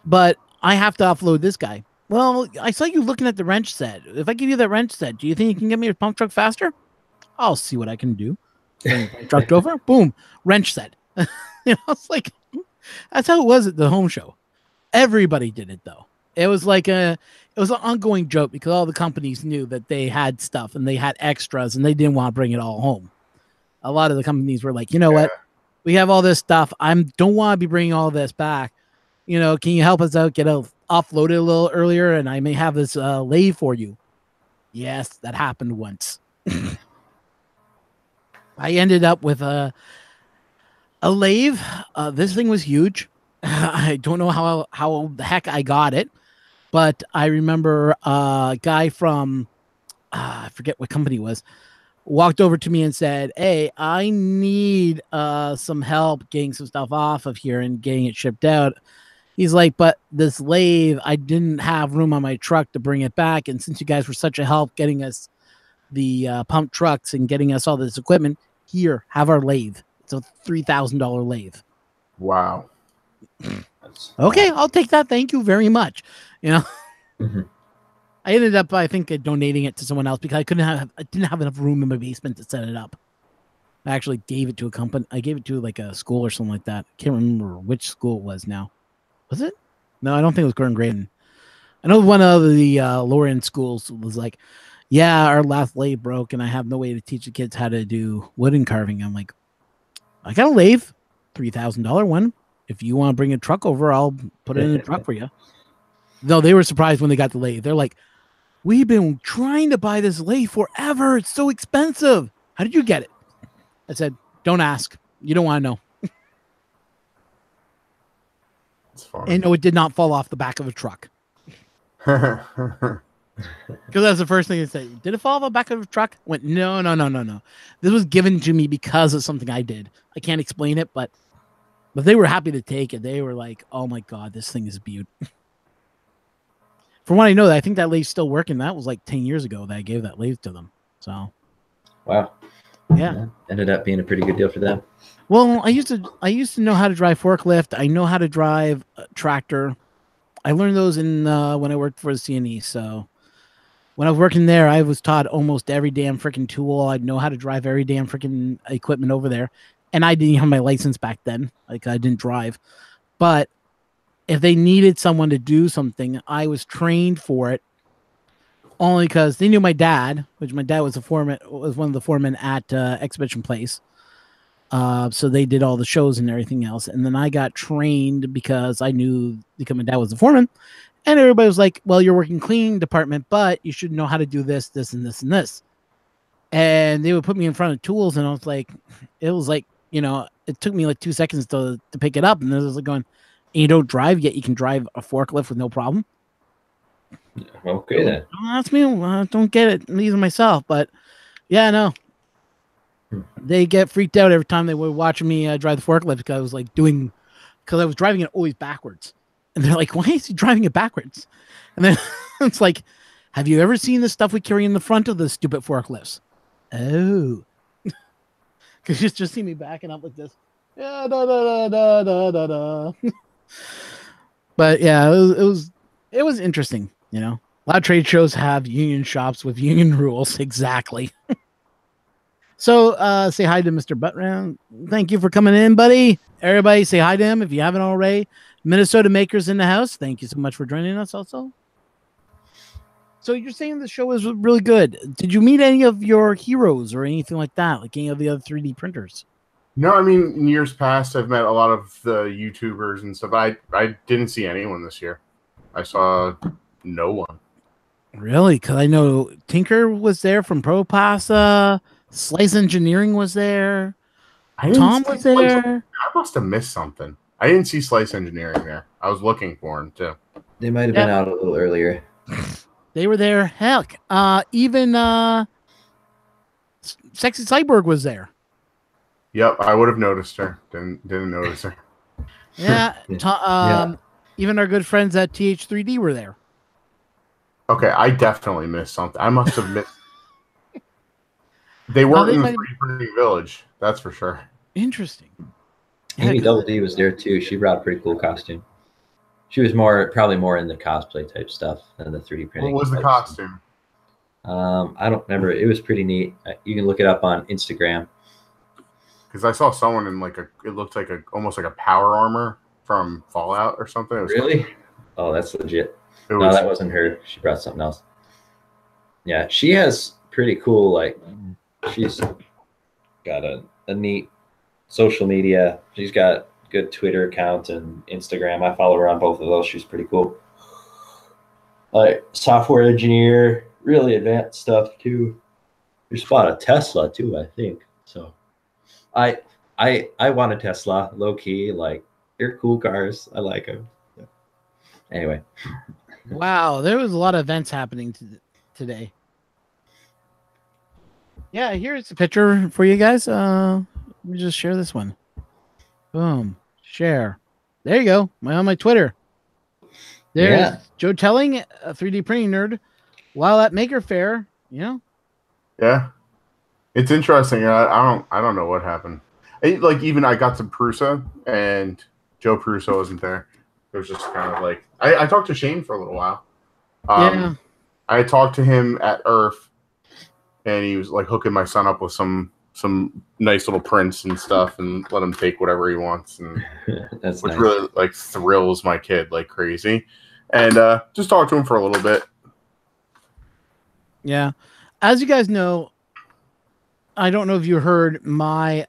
but I have to offload this guy. Well, I saw you looking at the wrench set. If I give you that wrench set, do you think you can get me a pump truck faster? I'll see what I can do. Trucked over, boom, wrench set. It's like, that's how it was at the home show. Everybody did it though. It was like it was an ongoing joke because all the companies knew that they had stuff and they had extras and they didn't want to bring it all home. A lot of the companies were like, what? We have all this stuff. Don't want to be bringing all this back. Can you help us out, get offloaded a little earlier, and I may have this lathe for you. Yes, that happened once. I ended up with a lathe. This thing was huge. I don't know how the heck I got it, but I remember a guy from I forget what company it was, walked over to me and said, "Hey, I need some help getting some stuff off of here and getting it shipped out." He's like, "But this lathe, I didn't have room on my truck to bring it back, and since you guys were such a help getting us the pump trucks and getting us all this equipment, here, have our lathe. It's a $3,000 lathe." Wow. Okay, I'll take that. Thank you very much. I ended up, I think, donating it to someone else because I didn't have enough room in my basement to set it up. I actually gave it to a company. I gave it to like a school or something like that. I can't remember which school it was now. Was it? No, I don't think it was Gordon Graydon. I know one of the lower end schools was like, yeah, our last lathe broke and I have no way to teach the kids how to do wooden carving. I'm like, I got a lathe, $3,000 one. If you want to bring a truck over, I'll put it in the truck for you. No, they were surprised when they got the lathe. They're like, we've been trying to buy this lathe forever. It's so expensive. How did you get it? I said, don't ask. You don't want to know. And no, it did not fall off the back of a truck. Because that's the first thing they said. Did it fall off the back of a truck? I went, no. This was given to me because of something I did. I can't explain it, but they were happy to take it. They were like, oh my God, this thing is beautiful. From what I know, I think that lathe's still working. That was like 10 years ago that I gave that lathe to them. So, wow. Yeah. Ended up being a pretty good deal for them. Well, I used to know how to drive forklift. I know how to drive a tractor. I learned those in when I worked for the CNE. So when I was working there, I was taught almost every damn freaking tool. I'd know how to drive every damn freaking equipment over there. And I didn't have my license back then. Like I didn't drive. But if they needed someone to do something, I was trained for it only because they knew my dad, which my dad was was one of the foremen at Exhibition Place. So they did all the shows and everything else. And then I got trained because I knew because my dad was the foreman. And everybody was like, well, you're working cleaning department, but you should know how to do this, this, and this, and this. And they would put me in front of tools, and it was like, it took me like 2 seconds to pick it up. And then it was like going, and you don't drive, yet you can drive a forklift with no problem. Okay, then. That's me. I don't get it. These are myself. But yeah, no. They get freaked out every time they were watching me drive the forklift because I was driving it always backwards. And they're like, why is he driving it backwards? And then it's like, have you ever seen the stuff we carry in the front of the stupid forklifts? Oh. Because you just see me backing up like this. Yeah, da, da, da, da, da, da. But yeah, it was interesting, A lot of trade shows have union shops with union rules. Exactly. So say hi to Mr. Buttround. Thank you for coming in, buddy. Everybody say hi to him if you haven't already. Minnesota Makers in the house. Thank you so much for joining us also. So you're saying the show was really good. Did you meet any of your heroes or anything like that? Like any of the other 3D printers? No, I mean, in years past, I've met a lot of the YouTubers and stuff. I didn't see anyone this year. I saw no one. Really? Because I know Tinker was there from ProPasa. Slice Engineering was there. Tom was there. I must have missed something. I didn't see Slice Engineering there. I was looking for him too. They might have been out a little earlier. They were there. Heck, even Sexy Cyborg was there. Yep, I would have noticed her. Didn't notice her. Yeah, even our good friends at TH3D were there. Okay, I definitely missed something. I must have missed. They weren't in the 3D printing village, that's for sure. Interesting. Amy Double D was there too. She brought a pretty cool costume. She was probably more in the cosplay type stuff than the 3D printing. What was the costume? I don't remember. It was pretty neat. You can look it up on Instagram. Because I saw someone in it looked like almost like a power armor from Fallout or something. It was really? Oh, that's legit. No, that wasn't her. She brought something else. Yeah, she has pretty cool, she's got a neat social media. She's got good Twitter account and Instagram. I follow her on both of those. She's pretty cool. Software engineer, really advanced stuff too. You spot a Tesla too, I think. So I want a Tesla, low key. They're cool cars. I like them. Yeah. Anyway. Wow, there was a lot of events happening today. Yeah, here's a picture for you guys. Let me just share this one. Boom. Share. There you go. On my Twitter. There's Joe Telling, a 3D printing nerd, while at Maker Faire, Yeah. It's interesting. I don't know what happened. Even I got to Prusa and Joe Prusa wasn't there. It was just kind of I talked to Shane for a little while. Yeah. I talked to him at Earth, and he was hooking my son up with some nice little prints and stuff, and let him take whatever he wants, and that's which nice. really thrills my kid like crazy. And just talked to him for a little bit. Yeah, as you guys know, I don't know if you heard my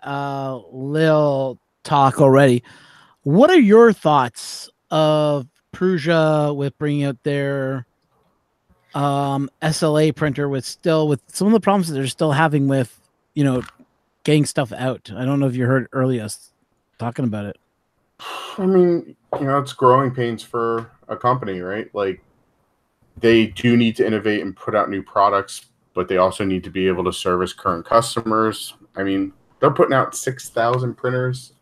little talk already. What are your thoughts of Prusa with bringing out their SLA printer with some of the problems that they're still having with getting stuff out? I don't know if you heard earlier us talking about it. I mean, it's growing pains for a company, right? They do need to innovate and put out new products, but they also need to be able to service current customers. I mean, they're putting out 6,000 printers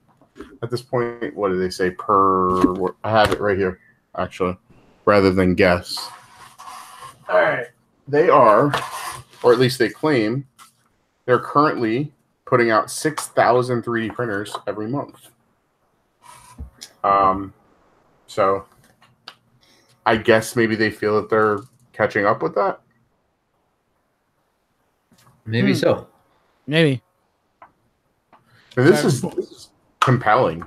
at this point. What do they say per? I have it right here, actually, rather than guess. All right. They are, or at least they claim, they're currently putting out 6,000 3D printers every month. So I guess maybe they feel that they're catching up with that. Maybe so. Maybe. And this is compelling.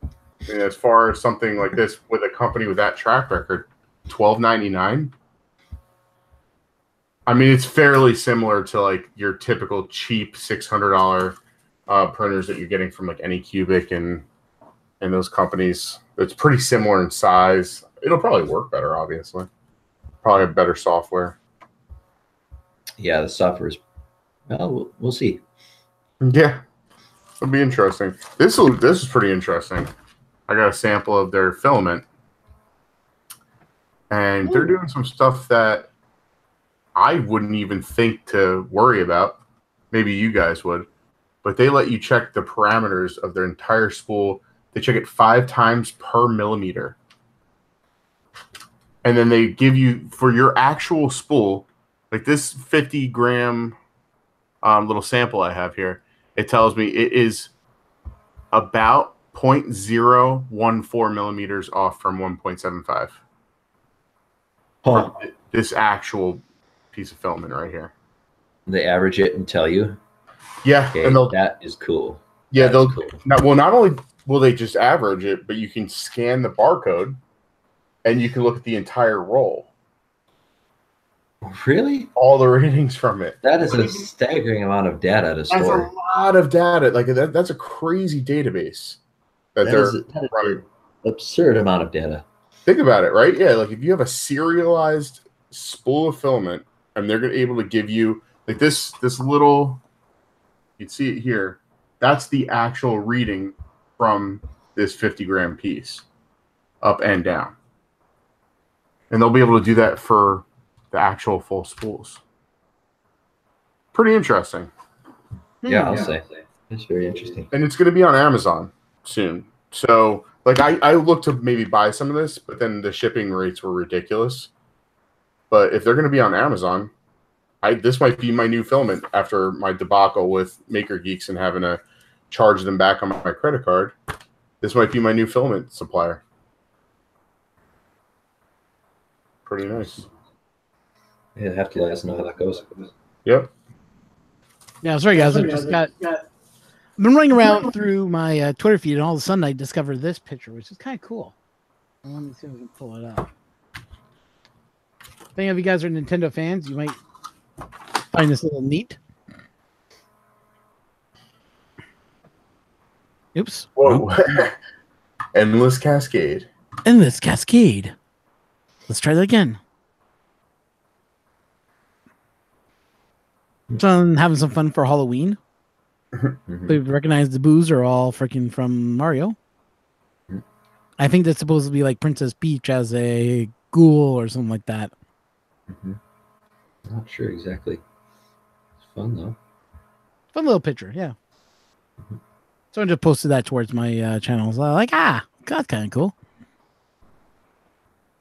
I mean, as far as something like this with a company with that track record, $12.99. I mean, it's fairly similar to like your typical cheap $600 printers that you're getting from like Anycubic and those companies. It's pretty similar in size. It'll probably work better, obviously. Probably have better software. Yeah, the software is. Well, we'll see. Yeah, it'll be interesting. This is pretty interesting. I got a sample of their filament, and they're doing some stuff that I wouldn't even think to worry about. Maybe you guys would, but they let you check the parameters of their entire spool. They check it 5 times per millimeter. And then they give you, for your actual spool, like this 50-gram little sample I have here, it tells me it is about 0.014 millimeters off from 1.75. Huh. This actual piece of filament right here. They average it and tell you. Yeah, Okay, and that is cool. Yeah, they'll cool. Not only will they just average it, but you can scan the barcode, and you can look at the entire roll. Really? All the readings from it. That is a staggering amount of data to store. That's a lot of data. Like that's a crazy database that they're running. An absurd amount of data. Think about it, right? Yeah, like if you have a serialized spool of filament, and they're able to give you like this little, you'd see it here. That's the actual reading from this 50-gram piece, up and down. And they'll be able to do that for the actual full spools. Pretty interesting. Yeah, I'll say. It's very interesting. And it's going to be on Amazon soon. So, like, I looked to maybe buy some of this, but then the shipping rates were ridiculous. But if they're going to be on Amazon, this might be my new filament after my debacle with Maker Geeks and having to charge them back on my credit card. This might be my new filament supplier. Pretty nice. Yeah, have to let us know how that goes. Yep. Yeah, sorry guys. I've been running around through my Twitter feed, and all of a sudden I discovered this picture, which is kind of cool. Let me see if I can pull it up. If any of you guys are Nintendo fans, you might find this a little neat. Oops. Whoa. Endless Cascade. Endless Cascade. Let's try that again. So I'm having some fun for Halloween. We recognize the boos are all freaking from Mario. I think that's supposed to be like Princess Peach as a ghoul or something like that. Not sure exactly. It's fun though. Fun little picture, yeah. So I just posted that towards my channel. So like, that's kind of cool.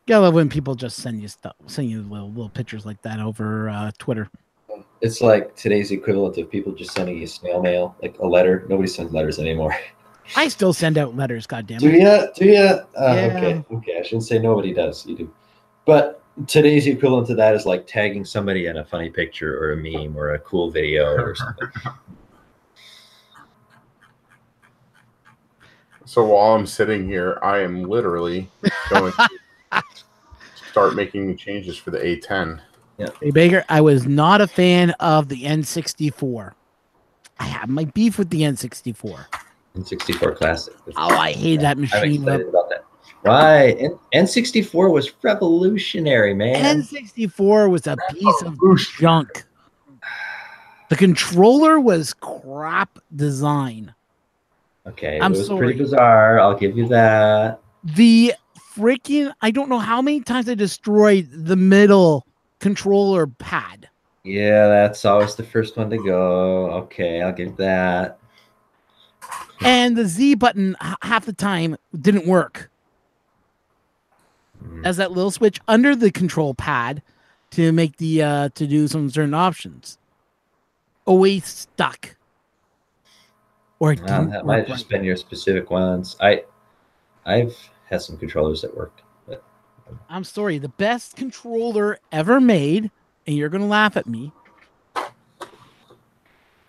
Yeah, I love when people just send you little pictures like that over Twitter. It's like today's equivalent of people just sending you snail mail, like a letter. Nobody sends letters anymore. I still send out letters, goddammit. Do ya? Yeah. Okay. I shouldn't say nobody does. You do. But today's equivalent to that is like tagging somebody in a funny picture or a meme or a cool video or something. So while I'm sitting here, I am literally going to start making changes for the A10. Yeah. Hey, Baker, I was not a fan of the N64. I have my beef with the N64. N64 Classic. Oh, I hate that I'm machine. excited about that. Why? N64 was revolutionary, man. N64 was a piece of junk. The controller was crap design. Okay, I'm it was sorry. pretty bizarre. I'll give you that. The freaking, I don't know how many times I destroyed the middle controller pad. Yeah, that's always the first one to go. Okay, I'll give that. And the Z button half the time didn't work. As that little switch under the control pad to make the to do some certain options. Always stuck. or it didn't That work might have just right. been your specific ones. I've had some controllers that worked, but I'm sorry, the best controller ever made, and you're gonna laugh at me,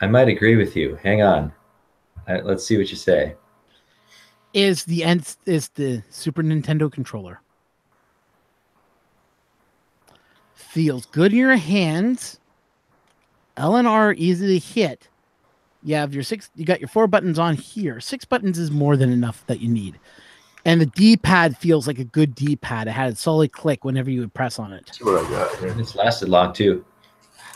I might agree with you. Hang on. Let's see what you say. is the Super Nintendo controller. Feels good in your hands. L and R are easy to hit. You have your you got your 4 buttons on here. 6 buttons is more than enough that you need. And the D-pad feels like a good D-pad. It had a solid click whenever you would press on it. See what I got here. It's lasted long too.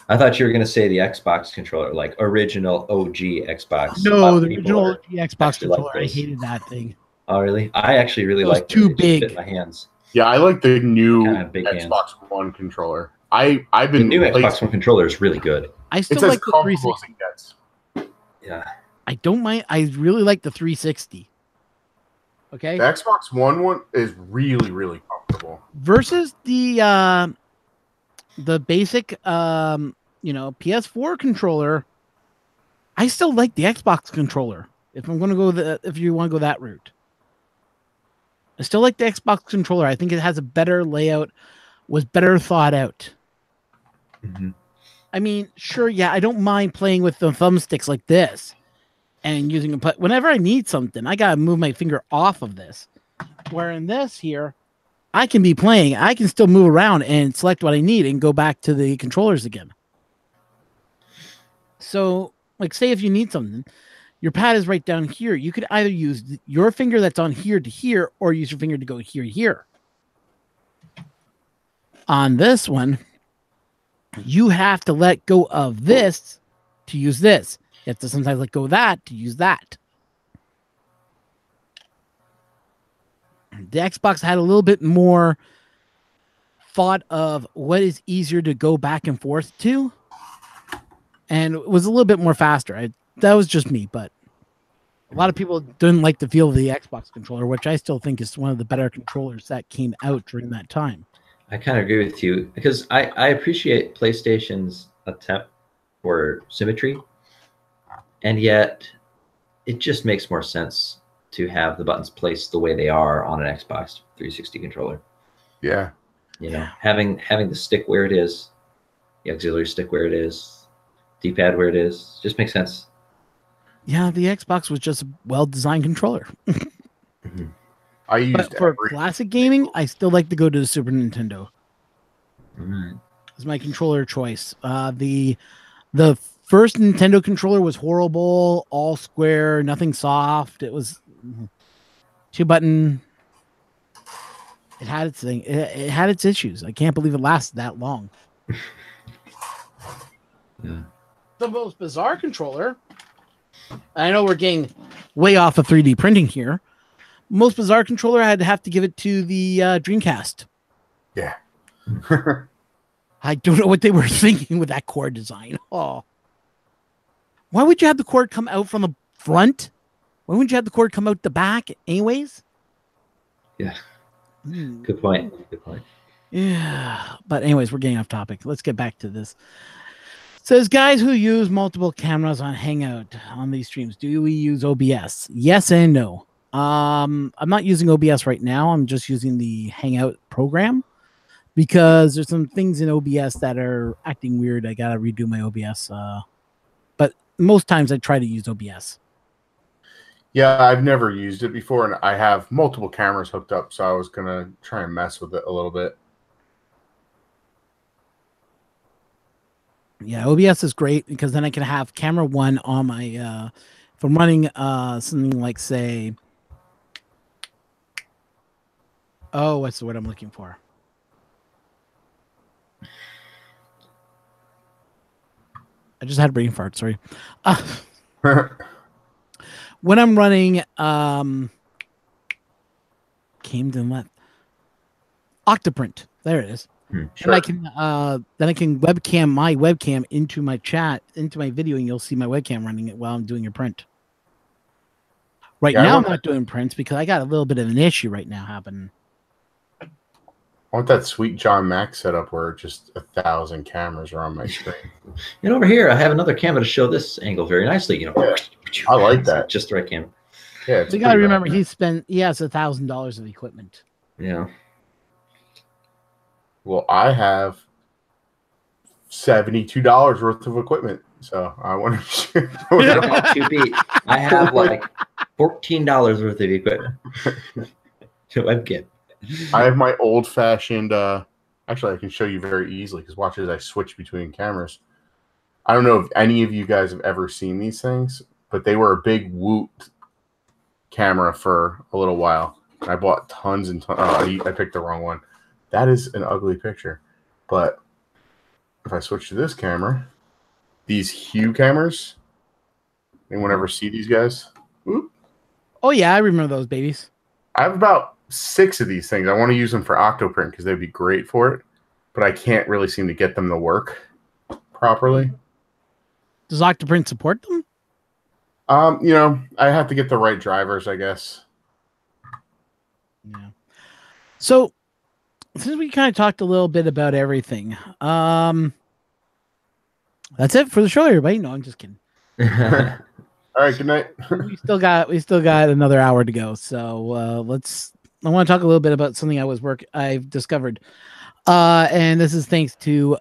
I thought you were going to say the Xbox controller, like original OG Xbox. No, the original Xbox controller. I hated that thing. Oh, really? I actually really liked it. Too It just big. fit my hands. Yeah, I like the new big Xbox hands. One controller. I've been The new Xbox One controller is really good. I still like the 360. As it gets. Yeah. I don't mind. I really like the 360. Okay. The Xbox One is really, really comfortable. Versus the basic PS4 controller. I still like the Xbox controller. If I'm going to go if you want to go that route. I still like the Xbox controller. I think it has a better layout, was better thought out. Mm-hmm. I mean, sure, yeah, I don't mind playing with the thumbsticks like this and using them. But whenever I need something, I got to move my finger off of this. Where in this here, I can be playing. I can still move around and select what I need and go back to the controllers again. So, like, say if you need something, your pad is right down here. You could either use your finger that's on here to here or use your finger to go here to here. On this one, you have to let go of this to use this. You have to sometimes let go of that to use that. The Xbox had a little bit more thought of what is easier to go back and forth to, and it was a little bit more faster. That was just me, but a lot of people didn't like the feel of the Xbox controller, which I still think is one of the better controllers that came out during that time. I kind of agree with you because I appreciate PlayStation's attempt for symmetry, and yet it just makes more sense to have the buttons placed the way they are on an Xbox 360 controller. Yeah. You know, having the stick where it is, the auxiliary stick where it is, D-pad where it is, just makes sense. Yeah, the Xbox was just a well-designed controller. Mm-hmm. I used for classic gaming, I still like to go to the Super Nintendo. Mm-hmm. It's my controller choice. The first Nintendo controller was horrible, all square, nothing soft. It was 2-button. It had its thing. It had its issues. I can't believe it lasted that long. Yeah. The most bizarre controller. I know we're getting way off of 3D printing here. Most bizarre controller, I'd have to give it to the Dreamcast. Yeah. I don't know what they were thinking with that cord design. Oh, why would you have the cord come out from the front? Why wouldn't you have the cord come out the back anyways? Yeah. Good point. Good point. Yeah. But anyways, we're getting off topic. Let's get back to this. Says guys who use multiple cameras on Hangout on these streams, do we use OBS? Yes and no. I'm not using OBS right now. I'm just using the Hangout program because there's some things in OBS that are acting weird. I gotta redo my OBS. But most times I try to use OBS. Yeah, I've never used it before, and I have multiple cameras hooked up, so I was gonna try and mess with it a little bit. Yeah, OBS is great because then I can have camera 1 on my if I'm running something like, say, what's the word I'm looking for? I just had a brain fart, sorry. When I'm running Camden left Octoprint, there it is. Sure. And I can then I can webcam my webcam into my chat, into my video, and you'll see my webcam running it while I'm doing your print. Right now I'm not doing prints because I got a little bit of an issue right now happening. I want that sweet John Mack setup where just 1,000 cameras are on my screen. And over here, I have another camera to show this angle very nicely. You know, yeah, I like that. Just the right camera. Yeah, you got to remember he has $1,000 of equipment. Yeah. Well, I have $72 worth of equipment, so I want to. I have like $14 worth of equipment. Webcam. I have my old-fashioned. Actually, I can show you very easily because watch as I switch between cameras. I don't know if any of you guys have ever seen these things, but they were a big Woot camera for a little while. I bought tons and tons. Oh, I picked the wrong one. That is an ugly picture. But if I switch to this camera, these Hue cameras, anyone ever see these guys? Oop. Oh, yeah, I remember those babies. I have about 6 of these things. I want to use them for Octoprint because they'd be great for it, but I can't really seem to get them to work properly. Does Octoprint support them? You know, I have to get the right drivers, I guess. Yeah. So, since we kind of talked a little bit about everything, that's it for the show, everybody. No, I'm just kidding. All right, good night. we still got another hour to go, so I want to talk a little bit about something I've discovered, and this is thanks to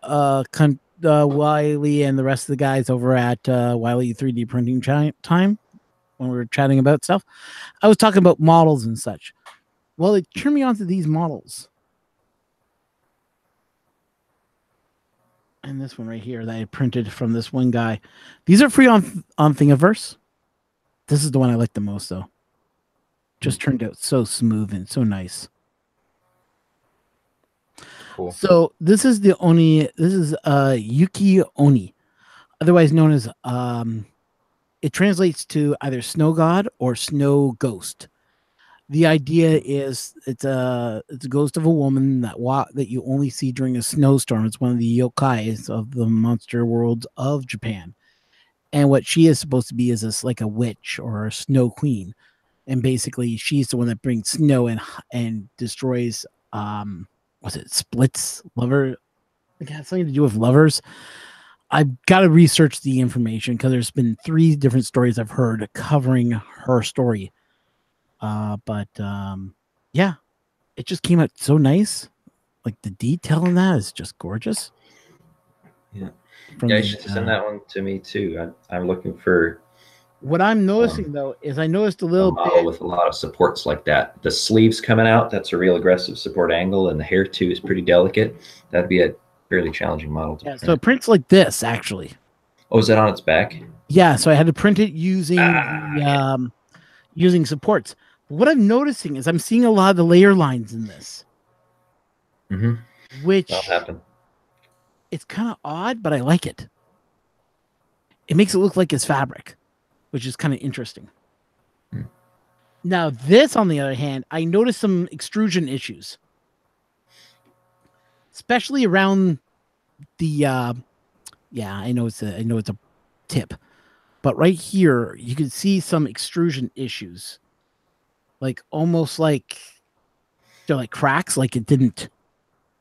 Wiley and the rest of the guys over at Wiley 3D Printing Time when we were chatting about stuff. I was talking about models and such. Well, they turned me onto these models. And this one right here that I printed from this one guy. These are free on Thingiverse. This is the one I like the most, though. Just turned out so smooth and so nice. Cool. So this is the Oni. This is Yuki Oni, otherwise known as it translates to either snow god or snow ghost. The idea is it's a ghost of a woman that you only see during a snowstorm. It's one of the yokais of the monster world of Japan, and what she is supposed to be is this like a witch or a snow queen, and basically she's the one that brings snow and destroys splits lover. It has something to do with lovers. I've got to research the information because there's been 3 different stories I've heard covering her story. Yeah, it just came out so nice. Like the detail in that is just gorgeous. Yeah. You should send that one to me too. I'm looking for. What I'm noticing though is I noticed a little bit with a lot of supports like that. The sleeves coming out, that's a real aggressive support angle, and the hair too is pretty delicate. That'd be a fairly challenging model to print. So it prints like this actually. Oh, is that on its back? Yeah, so I had to print it using using supports. What I'm noticing is I'm seeing a lot of the layer lines in this. Which that'll happen. It's kind of odd, but I like it. It makes it look like it's fabric, which is kind of interesting. Now, this, on the other hand, I noticed some extrusion issues, especially around the. I know it's a tip, but right here you can see some extrusion issues, like almost like they're like cracks, like it didn't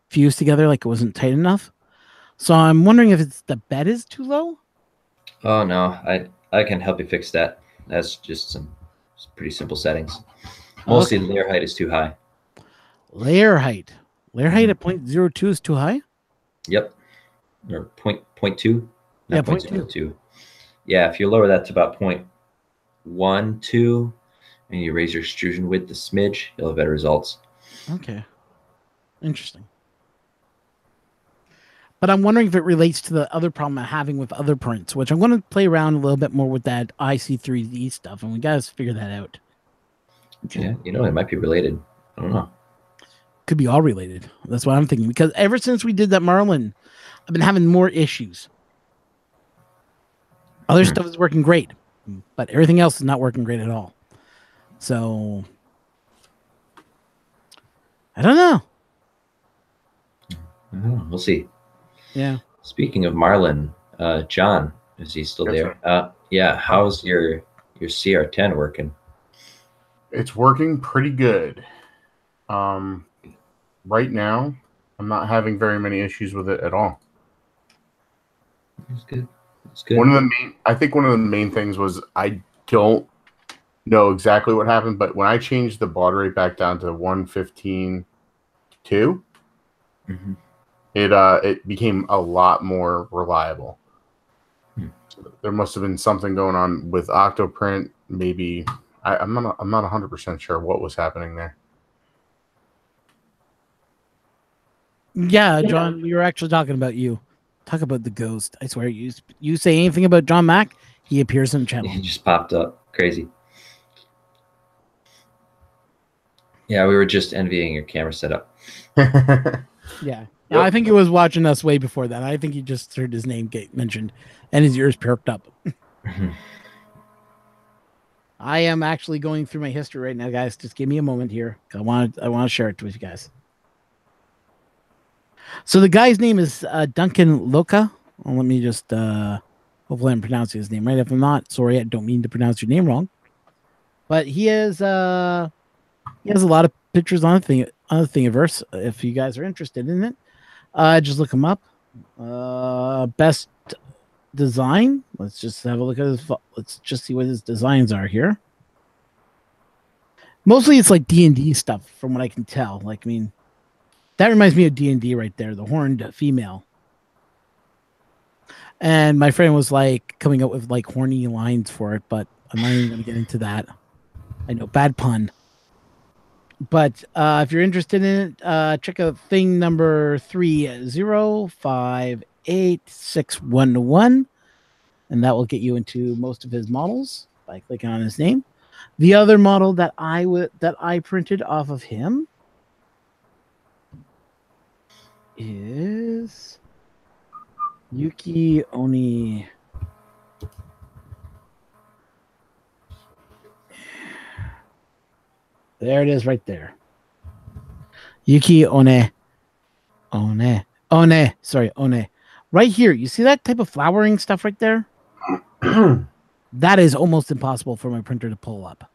fuse together, like it wasn't tight enough. So I'm wondering if it's the bed is too low. Oh no, I can help you fix that. That's just some pretty simple settings. Mostly the layer height is too high. Layer height at 0.02 is too high. Yep, or 0.2. Yeah, 0.2. Yeah, if you lower that to about 0.12 and you raise your extrusion width a smidge, you'll have better results. Okay, interesting. But I'm wondering if it relates to the other problem I'm having with other prints, which I'm going to play around a little bit more with that IC3D stuff, and we got to figure that out. Yeah, it might be related. I don't know. Could be all related. That's what I'm thinking. Because ever since we did that Marlin, I've been having more issues. Other stuff is working great, but everything else is not working great at all. So, I don't know. We'll see. Yeah. Speaking of Marlin, John, is he still there? Yeah. How's your CR10 working? It's working pretty good. right now, I'm not having very many issues with it at all. That's good. That's good. I think one of the main things was I don't know exactly what happened, but when I changed the baud rate back down to 115.2, it became a lot more reliable. So there must have been something going on with Octoprint. Maybe I'm not 100% sure what was happening there. Yeah, John, we were actually talking about you. Talk about the ghost. I swear, you say anything about John Mack, he appears in the channel. He just popped up. Crazy. Yeah, we were just envying your camera setup. Yeah. Yep. I think he was watching us way before that. I think he just heard his name get mentioned and his ears perked up. I am actually going through my history right now, guys. Just give me a moment here. I want to share it with you guys. So the guy's name is Duncan Loca. Well, let me just hopefully I'm pronouncing his name right. If I'm not, sorry, I don't mean to pronounce your name wrong. But he has a lot of pictures on the Thingiverse. If you guys are interested in it, just look him up. Best design. Let's just have a look at his. Let's just see what his designs are here. Mostly, it's like D&D stuff, from what I can tell. Like, I mean, that reminds me of D&D right there, the horned female. And my friend was like coming up with like horny lines for it, but I'm not even going to get into that. I know, bad pun. But if you're interested in it, check out thing number 3058611, and that will get you into most of his models by clicking on his name. The other model that I printed off of him is Yuki Oni. There it is right there. Yuki One. Sorry, One. Right here. You see that type of flowering stuff right there? That is almost impossible for my printer to pull up.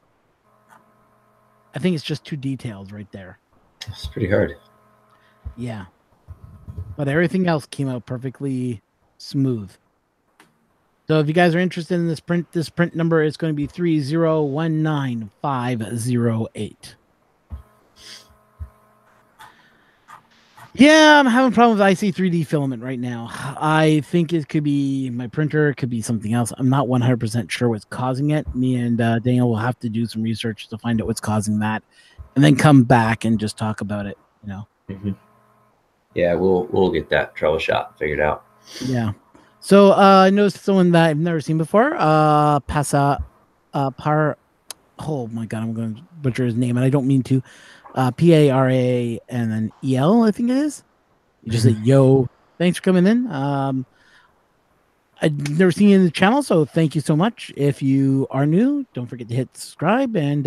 I think it's just too detailed right there. It's pretty hard. Yeah. But everything else came out perfectly smooth. So if you guys are interested in this print number is going to be 3019508. Yeah, I'm having a problem with IC3D filament right now. I think it could be my printer, it could be something else. I'm not 100% sure what's causing it. Me and Daniel will have to do some research to find out what's causing that, and then come back and just talk about it. You know. Yeah, we'll get that troubleshot figured out. Yeah. So I noticed someone that I've never seen before. Oh my god, I'm going to butcher his name, and I don't mean to. Para and then EL, I think it is. You just say yo. Thanks for coming in. I've never seen you in the channel, so thank you so much. If you are new, don't forget to hit subscribe and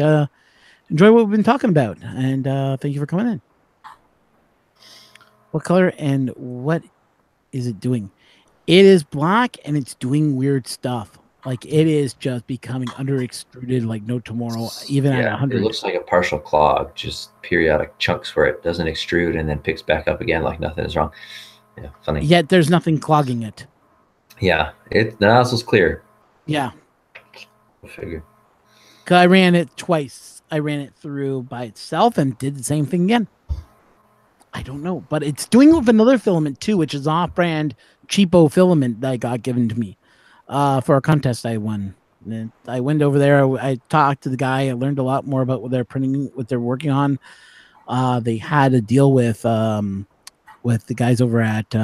enjoy what we've been talking about. And thank you for coming in. What color and what is it doing? It is black and it's doing weird stuff. Like it is just becoming under extruded like no tomorrow, even at 100. It looks like a partial clog, just periodic chunks where it doesn't extrude and then picks back up again like nothing is wrong. Yeah, funny. Yet there's nothing clogging it. Yeah, the nozzle's clear. Yeah. Go figure. Cause I ran it twice. I ran it through by itself and did the same thing again. I don't know, but it's doing it with another filament too, which is off-brand cheapo filament that I got given to me for a contest I won. And I went over there. I talked to the guy. I learned a lot more about what they're printing, what they're working on. They had a deal with the guys over at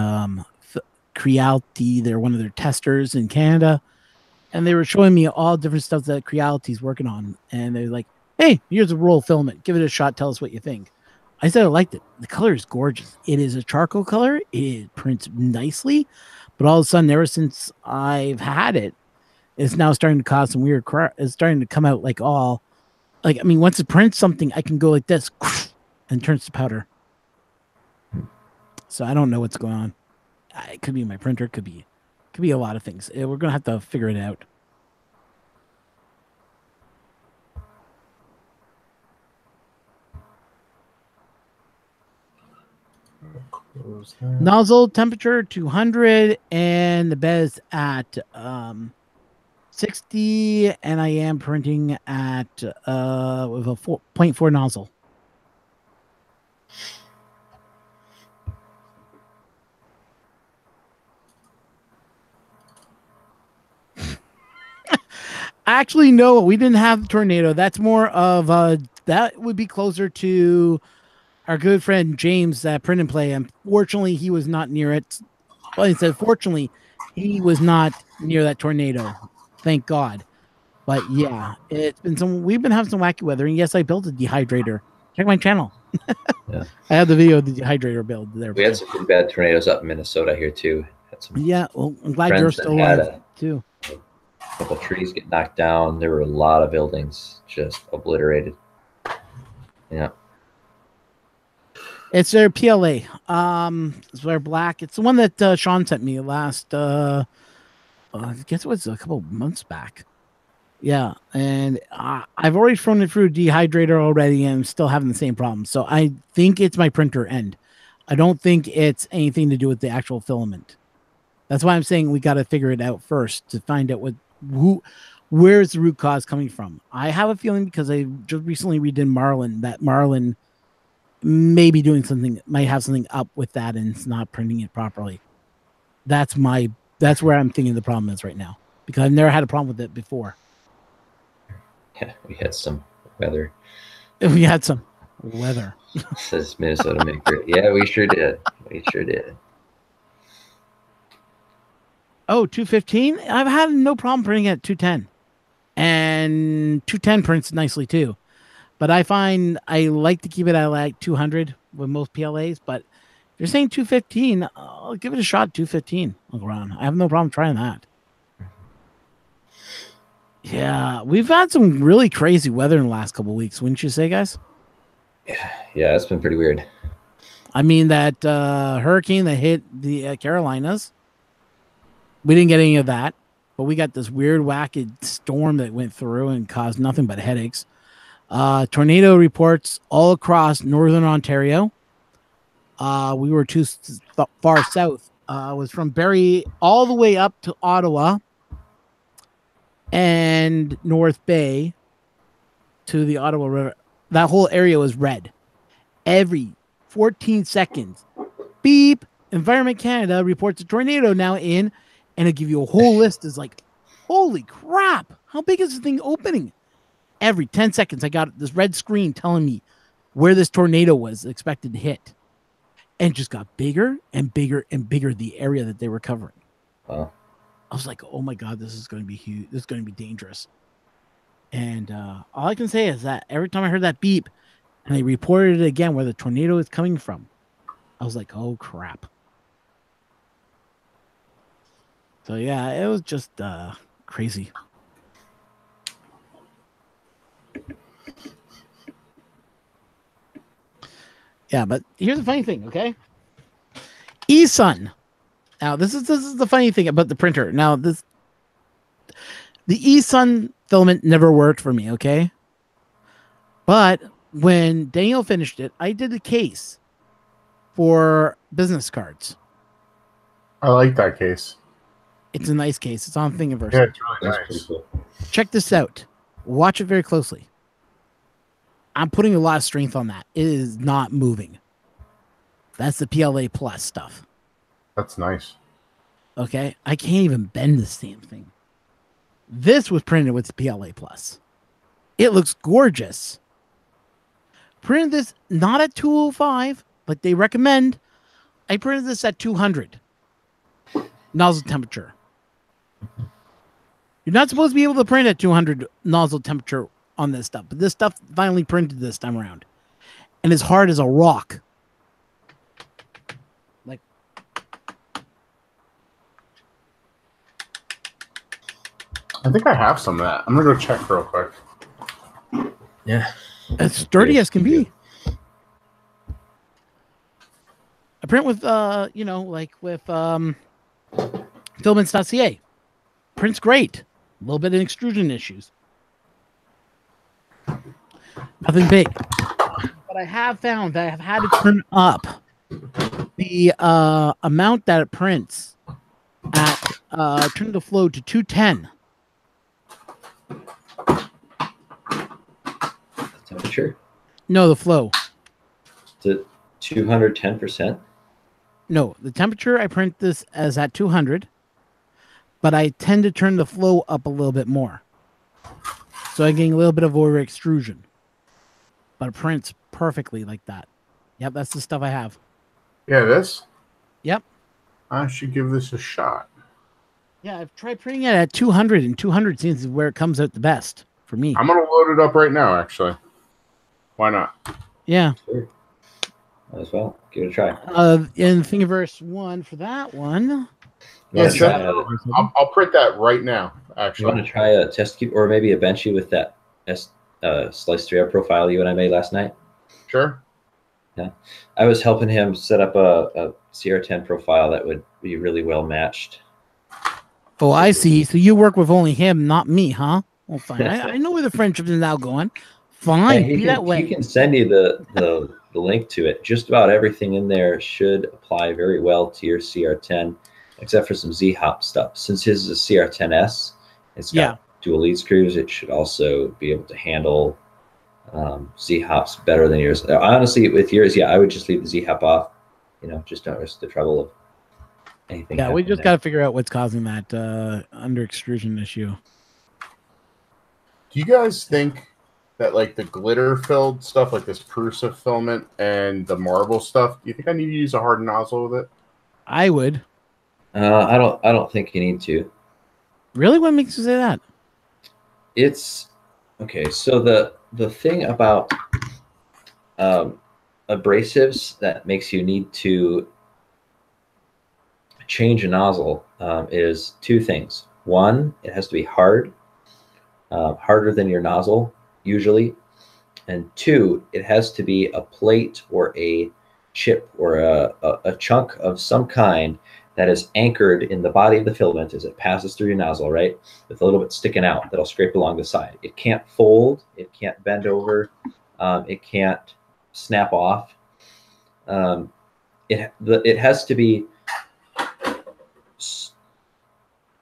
Creality. They're one of their testers in Canada, and they were showing me all different stuff that Creality's working on. And they're like, "Hey, here's a roll of filament. Give it a shot. Tell us what you think." I said I liked it. The color is gorgeous. It is a charcoal color. It prints nicely, but all of a sudden, ever since I've had it, it's now starting to cause some weird crap. It's starting to come out like all, like, I mean, once it prints something, I can go like this and turns to powder. So I don't know what's going on. It could be my printer. Could be a lot of things. We're gonna have to figure it out. Nozzle temperature 200, and the bed is at 60, and I am printing at with a 4.4 nozzle. Actually, no, we didn't have the tornado. That's more of that would be closer to our good friend James at Print and Play. Unfortunately, he was not near it. Well, he said, fortunately, he was not near that tornado. Thank God. But yeah, we've been having some wacky weather. And yes, I built a dehydrator. Check my channel. Yeah. I have the video of the dehydrator build there. We had some pretty bad tornadoes up in Minnesota here too. Yeah, well, I'm glad you're still alive too. A couple of trees get knocked down. There were a lot of buildings just obliterated. Yeah. It's their PLA. It's their black. It's the one that Sean sent me last. I guess it was a couple of months back. Yeah, and I've already thrown it through dehydrator already, and I'm still having the same problem. So I think it's my printer end. I don't think it's anything to do with the actual filament. That's why I'm saying we got to figure it out first to find out where's the root cause coming from. I have a feeling because I just recently redid Marlin that Marlin may be doing something, might have something up with that, and it's not printing it properly. That's where I'm thinking the problem is right now, because I've never had a problem with it before. Yeah, we had some weather. We had some weather. Says Minnesota Maker. Yeah, we sure did. We sure did. Oh, 215? I've had no problem printing at 210. And 210 prints nicely too. But I find I like to keep it at like 200 with most PLAs. But if you're saying 215, I'll give it a shot. 215. I'll go around. I have no problem trying that. Yeah, we've had some really crazy weather in the last couple of weeks, wouldn't you say, guys? Yeah, it's been pretty weird. I mean, that hurricane that hit the Carolinas, we didn't get any of that, but we got this weird, wacky storm that went through and caused nothing but headaches. Tornado reports all across northern Ontario. We were too far south. It was from Barrie all the way up to Ottawa and North Bay to the Ottawa River. That whole area was red. Every 14 seconds, beep, Environment Canada reports a tornado now in, and it'll give you a whole list. Is like, holy crap, how big is this thing opening? Every 10 seconds, I got this red screen telling me where this tornado was expected to hit. And it just got bigger and bigger and bigger, the area that they were covering. Wow. I was like, oh my God, this is going to be huge. This is going to be dangerous. And all I can say is that every time I heard that beep and they reported it again where the tornado is coming from, I was like, oh crap. So yeah, it was just crazy. Yeah, but here's the funny thing, okay? eSun. Now, this is the funny thing about the printer. Now, the eSun filament never worked for me, okay? But when Daniel finished it, I did a case for business cards. I like that case. It's a nice case. It's on Thingiverse. Yeah, it's really That's nice. pretty cool. Check this out. Watch it very closely. I'm putting a lot of strength on that. It is not moving. That's the PLA Plus stuff. That's nice. Okay? I can't even bend this damn thing. This was printed with PLA Plus. It looks gorgeous. Printed this not at 205, like they recommend. I printed this at 200. Nozzle temperature. You're not supposed to be able to print at 200 nozzle temperature on this stuff, but this stuff finally printed this time around. And it's hard as a rock. Like, I think I have some of that. I'm gonna go check real quick. Yeah. as sturdy as can be. I print with like with filaments.ca. Print's great. A little bit of extrusion issues. Nothing big. But I have found that I have had to turn up the amount that it prints at turn the flow to 210. Temperature? No, the flow. To 210%? No, the temperature I print this as at 200, but I tend to turn the flow up a little bit more. So I'm getting a little bit of over extrusion. But it prints perfectly like that. Yep, that's the stuff I have. Yeah, this? Yep. I should give this a shot. Yeah, I've tried printing it at 200, and 200 seems where it comes out the best for me. I'm going to load it up right now, actually. Why not? Yeah. Sure. Might as well. Give it a try. In Thingiverse 1 for that one. Yeah, I'll I'll print that right now, actually. You want to try a test cube or maybe a Benchy with that slice 3 profile you and I made last night? Sure. Yeah. I was helping him set up a CR10 profile that would be really well matched. Oh, I see. So you work with only him, not me, huh? Well, fine. I know where the friendship is now going. Fine, be that way. He can send you the link to it. Just about everything in there should apply very well to your CR10, except for some Z-hop stuff. Since his is a CR10S, it's got dual lead screws. It should also be able to handle Z-hops better than yours. Honestly, with yours, I would just leave the Z-hop off. Just don't risk the trouble of anything. Yeah, we just got to figure out what's causing that under extrusion issue. Do you guys think that like the glitter filled stuff, like this Prusa filament and the marble stuff, do you think I need to use a hard nozzle with it? I would. I don't think you need to. Really? What makes you say that? It's okay. So the thing about abrasives that makes you need to change a nozzle is two things. One, it has to be hard, harder than your nozzle usually, and two, it has to be a plate or a chip or a chunk of some kind that is anchored in the body of the filament as it passes through your nozzle, right? With a little bit sticking out that'll scrape along the side. It can't fold, it can't bend over, it can't snap off. It has to be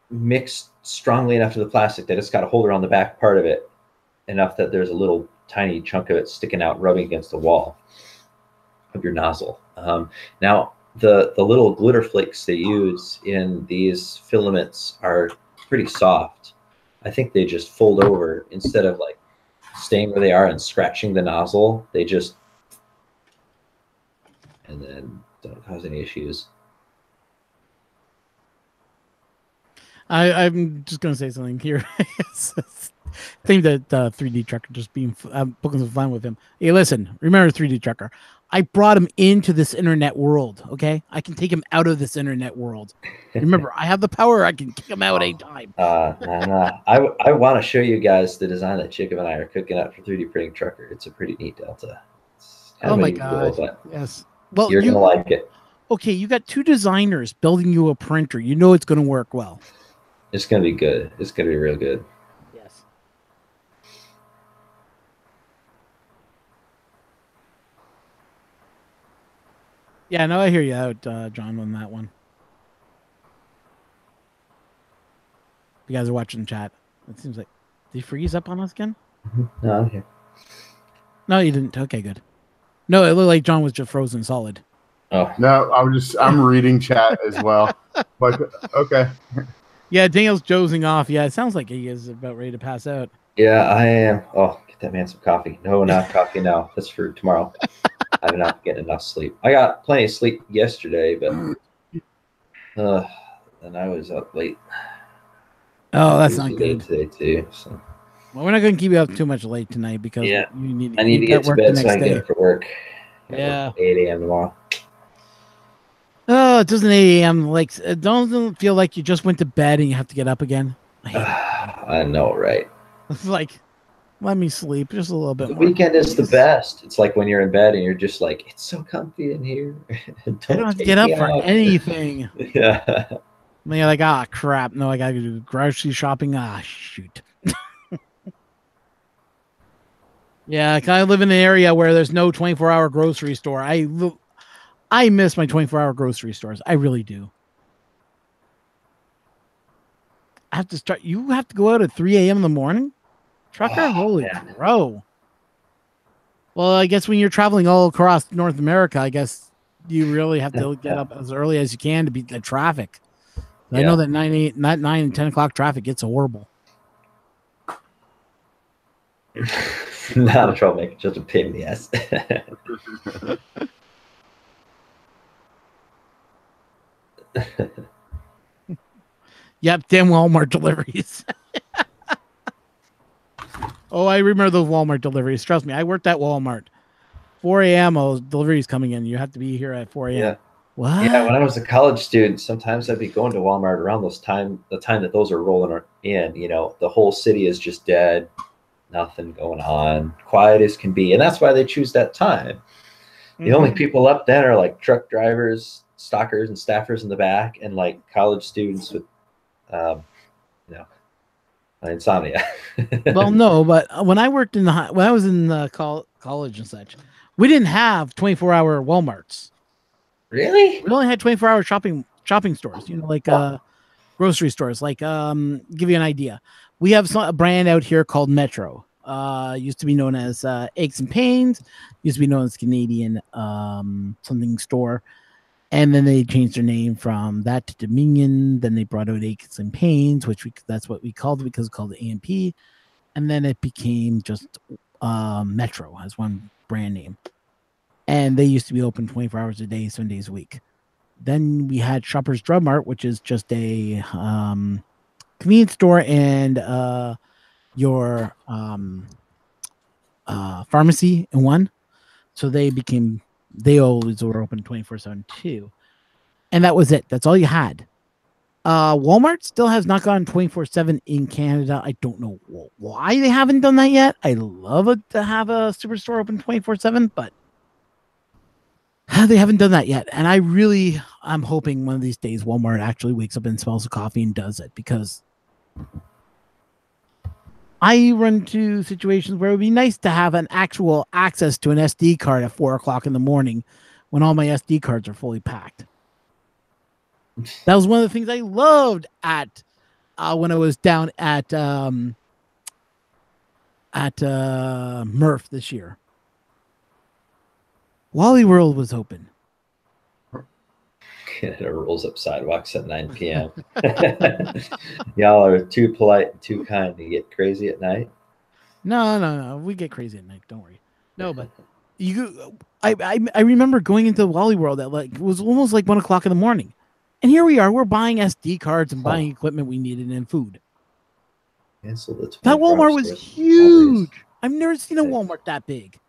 mixed strongly enough to the plastic that it's got a holder on the back part of it, enough that there's a little tiny chunk of it sticking out, rubbing against the wall of your nozzle. Now, the little glitter flakes they use in these filaments are pretty soft. I think they just fold over instead of like staying where they are and scratching the nozzle. They just, and then don't cause any issues. I'm just going to say something here. Think that 3D Trucker just being poking some fun with him. Hey, listen, remember 3D Trucker. I brought him into this internet world, okay? I can take him out of this internet world. Remember, I have the power. I can kick him out anytime. No. I want to show you guys the design that Jacob and I are cooking up for 3D Printing Trucker. It's a pretty neat Delta. Oh, my God. Yes. Well, you're going to like it. Okay, you got two designers building you a printer. You know it's going to work well. It's going to be good. It's going to be real good. Yes. Yeah, no, I hear you out, John, on that one. You guys are watching chat. It seems like, did he freeze up on us again? No, I'm here. No, you didn't. Okay, good. No, it looked like John was just frozen solid. Oh no, I'm reading chat as well. But okay. Yeah, Daniel's dozing off. Yeah, it sounds like he is about ready to pass out. Yeah, I am. Oh, get that man some coffee. No, not coffee now. That's for tomorrow. I'm not getting enough sleep. I got plenty of sleep yesterday, but and I was up late. Oh, that's not good. Today too. So. Well, we're not going to keep you up too much late tonight because I need to get to bed so I can get up for work. Yeah. 8 a.m. tomorrow. Oh, it doesn't 8 a.m. Like, don't feel like you just went to bed and you have to get up again. I know, right? It's like, let me sleep just a little bit The more. weekend is the best. It's like when you're in bed and you're just like, it's so comfy in here. I don't have to get up for anything. Yeah. And you're like, ah, crap. No, I got to do grocery shopping. Ah, shoot. Yeah, I kind of live in an area where there's no 24-hour grocery store. I miss my 24-hour grocery stores. I really do. I have to start. You have to go out at 3 a.m. in the morning, trucker. Holy bro. Well, I guess when you're traveling all across North America, I guess you really have to get up as early as you can to beat the traffic. I know that 9 and 10 o'clock traffic gets horrible. Not a troublemaker, just a pain in the ass. Yep, damn Walmart deliveries. Oh, I remember those Walmart deliveries. Trust me, I worked at Walmart. 4 a.m. deliveries coming in. You have to be here at 4 a.m. Yeah. What? Yeah, when I was a college student, sometimes I'd be going to Walmart around the time that those are rolling in. You know, the whole city is just dead, nothing going on, quiet as can be, and that's why they choose that time. The only people up then are like truck drivers, stockers, and staffers in the back, and like college students with, insomnia. Well, no, but when I worked when I was in college and such, we didn't have 24-hour Walmarts. Really? We only had 24-hour shopping stores. You know, like grocery stores. Like, give you an idea, we have a brand out here called Metro. Used to be known as Aches and Pains. Used to be known as Canadian something store. And then they changed their name from that to Dominion. Then they brought out Aches and Pains, that's what we called it because it's called the AMP. And then it became just Metro as one brand name. And they used to be open 24 hours a day, 7 days a week. Then we had Shoppers Drug Mart, which is just a convenience store and your pharmacy in one. So they always were open 24/7 too. And that was it. That's all you had. Walmart still has not gone 24/7 in Canada. I don't know why they haven't done that yet. I love it to have a superstore open 24/7, but they haven't done that yet. And I'm hoping one of these days Walmart actually wakes up and smells the coffee and does it, because I run into situations where it would be nice to have an actual access to an SD card at 4 o'clock in the morning when all my SD cards are fully packed. That was one of the things I loved at when I was down at Murph this year. Wally World was open. Canada rolls up sidewalks at 9 p.m. Y'all are too polite and too kind to get crazy at night. No. We get crazy at night. Don't worry. No, but I remember going into Wally World at it was almost like 1 o'clock in the morning. And here we are. We're buying SD cards and buying equipment we needed and food. Cancel the that Walmart was huge. I've never seen a Walmart that big.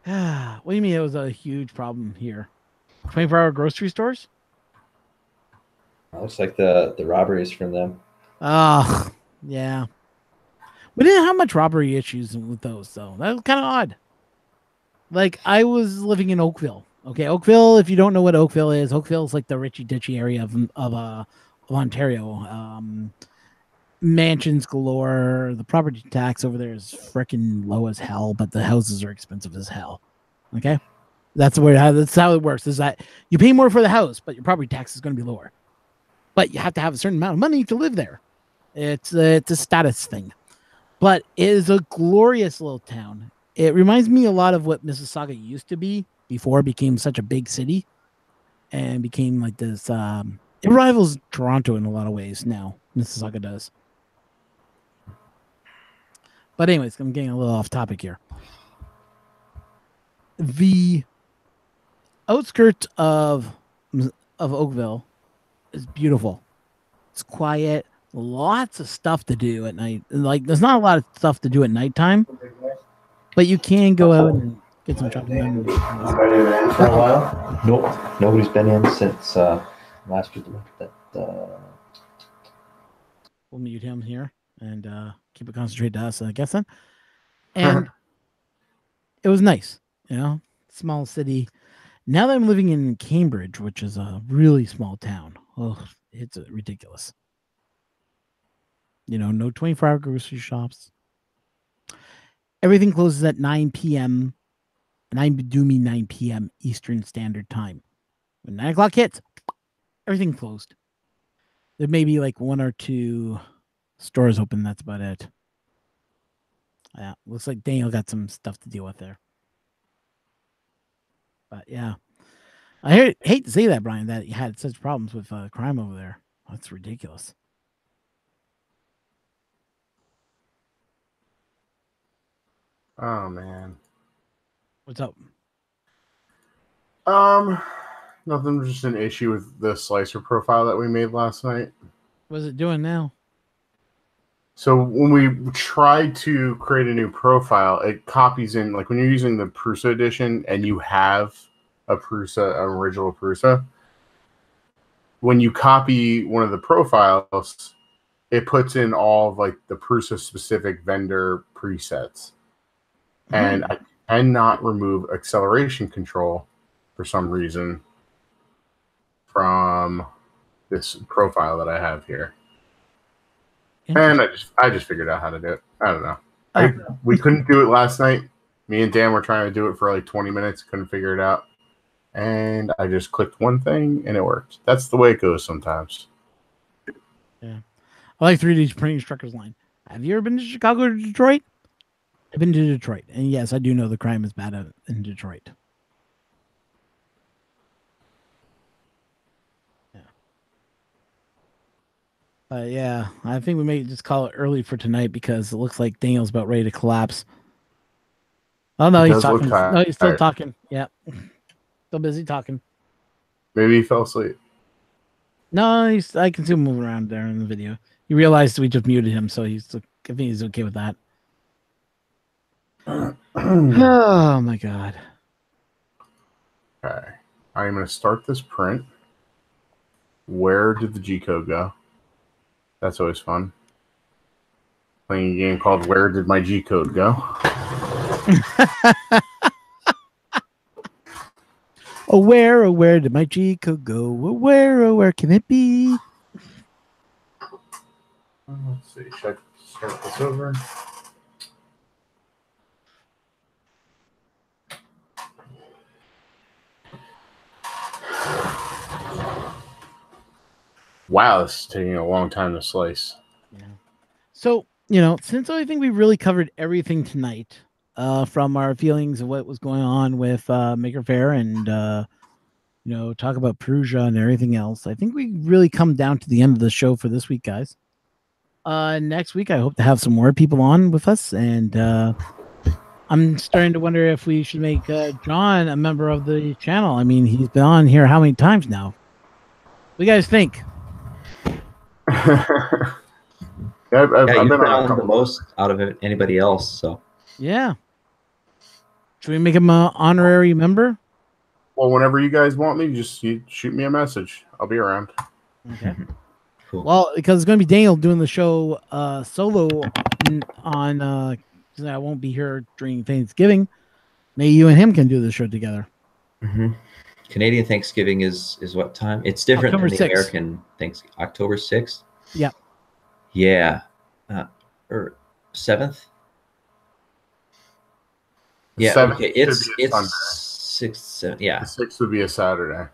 What do you mean it was a huge problem here? 24-hour grocery stores? Looks like the robberies from them. Oh, yeah. We didn't have much robbery issues with those, though. That was kind of odd. Like, I was living in Oakville. Okay, Oakville, if you don't know what Oakville is like the richy-ditchy area of Ontario. Mansions galore. The property tax over there is freaking low as hell, but the houses are expensive as hell. Okay, that's how it works. Is that you pay more for the house, but your property tax is going to be lower. But you have to have a certain amount of money to live there. It's a status thing, but it is a glorious little town. It reminds me a lot of what Mississauga used to be before it became such a big city, and became like this. It rivals Toronto in a lot of ways now. Mississauga does. But anyways, I'm getting a little off topic here. The outskirts of Oakville is beautiful. It's quiet. Lots of stuff to do at night. Like, there's not a lot of stuff to do at nighttime, but you can go out and get some shopping done. For a while? Nope. Nobody's been in since last week. We'll mute him here and keep it concentrated to us, I guess, then. And it was nice, small city. Now that I'm living in Cambridge, which is a really small town, it's ridiculous. No 24-hour grocery shops. everything closes at 9 p.m. And I do mean 9 p.m. Eastern Standard Time. When 9 o'clock hits, everything closed. There may be like 1 or 2 stores open. That's about it. Yeah, looks like Daniel got some stuff to deal with there. But yeah, I hate to say that, Brian, that you had such problems with crime over there. That's ridiculous. Oh man. What's up? Nothing. Just an issue with the slicer profile that we made last night. What's it doing now? So when we try to create a new profile, it copies in, like when you're using the Prusa edition and you have a Prusa, an original Prusa, when you copy one of the profiles, it puts in all of like the Prusa specific vendor presets. And I cannot remove acceleration control for some reason from this profile that I have here. And I just figured out how to do it. I don't know. We couldn't do it last night. Me and Dan were trying to do it for like 20 minutes. Couldn't figure it out. And I just clicked one thing and it worked. That's the way it goes sometimes. Yeah. I like 3D printing truckers line. Have you ever been to Chicago or Detroit? I've been to Detroit. And yes, I do know the crime is bad in Detroit. Yeah, I think we may just call it early for tonight because it looks like Daniel's about ready to collapse. Oh no, he's talking. No, he's still talking. Yeah, still busy talking. Maybe he fell asleep. No, I can see him moving around there in the video. He realized we just muted him, so I think he's okay with that. Oh my god. Okay, I'm going to start this print. Where did the G code go? That's always fun. Playing a game called Where Did My G Code Go? Oh, where did my G code go? Oh, where can it be? Let's see. Should I start this over? Wow, this is taking a long time to slice. Yeah. So, since I think we really covered everything tonight, from our feelings of what was going on with Maker Faire and talk about Perugia and everything else, I think we really come down to the end of the show for this week, guys. Next week, I hope to have some more people on with us, and I'm starting to wonder if we should make John a member of the channel. I mean, he's been on here how many times now? What do you guys think? I've been on the most out of anybody else. So yeah, should we make him an honorary member? Well, whenever you guys want me, just shoot me a message. I'll be around. Okay. Cool. Well, because it's going to be Daniel doing the show solo on. I won't be here during Thanksgiving. Maybe you and him can do the show together. Mm-hmm. Canadian Thanksgiving is what time? It's different October than the 6th. American Thanksgiving. October 6th? Yeah. Yeah. Or 7th? Yeah, 7th okay. It's 6th, 7th. Yeah. The 6th would be a Saturday.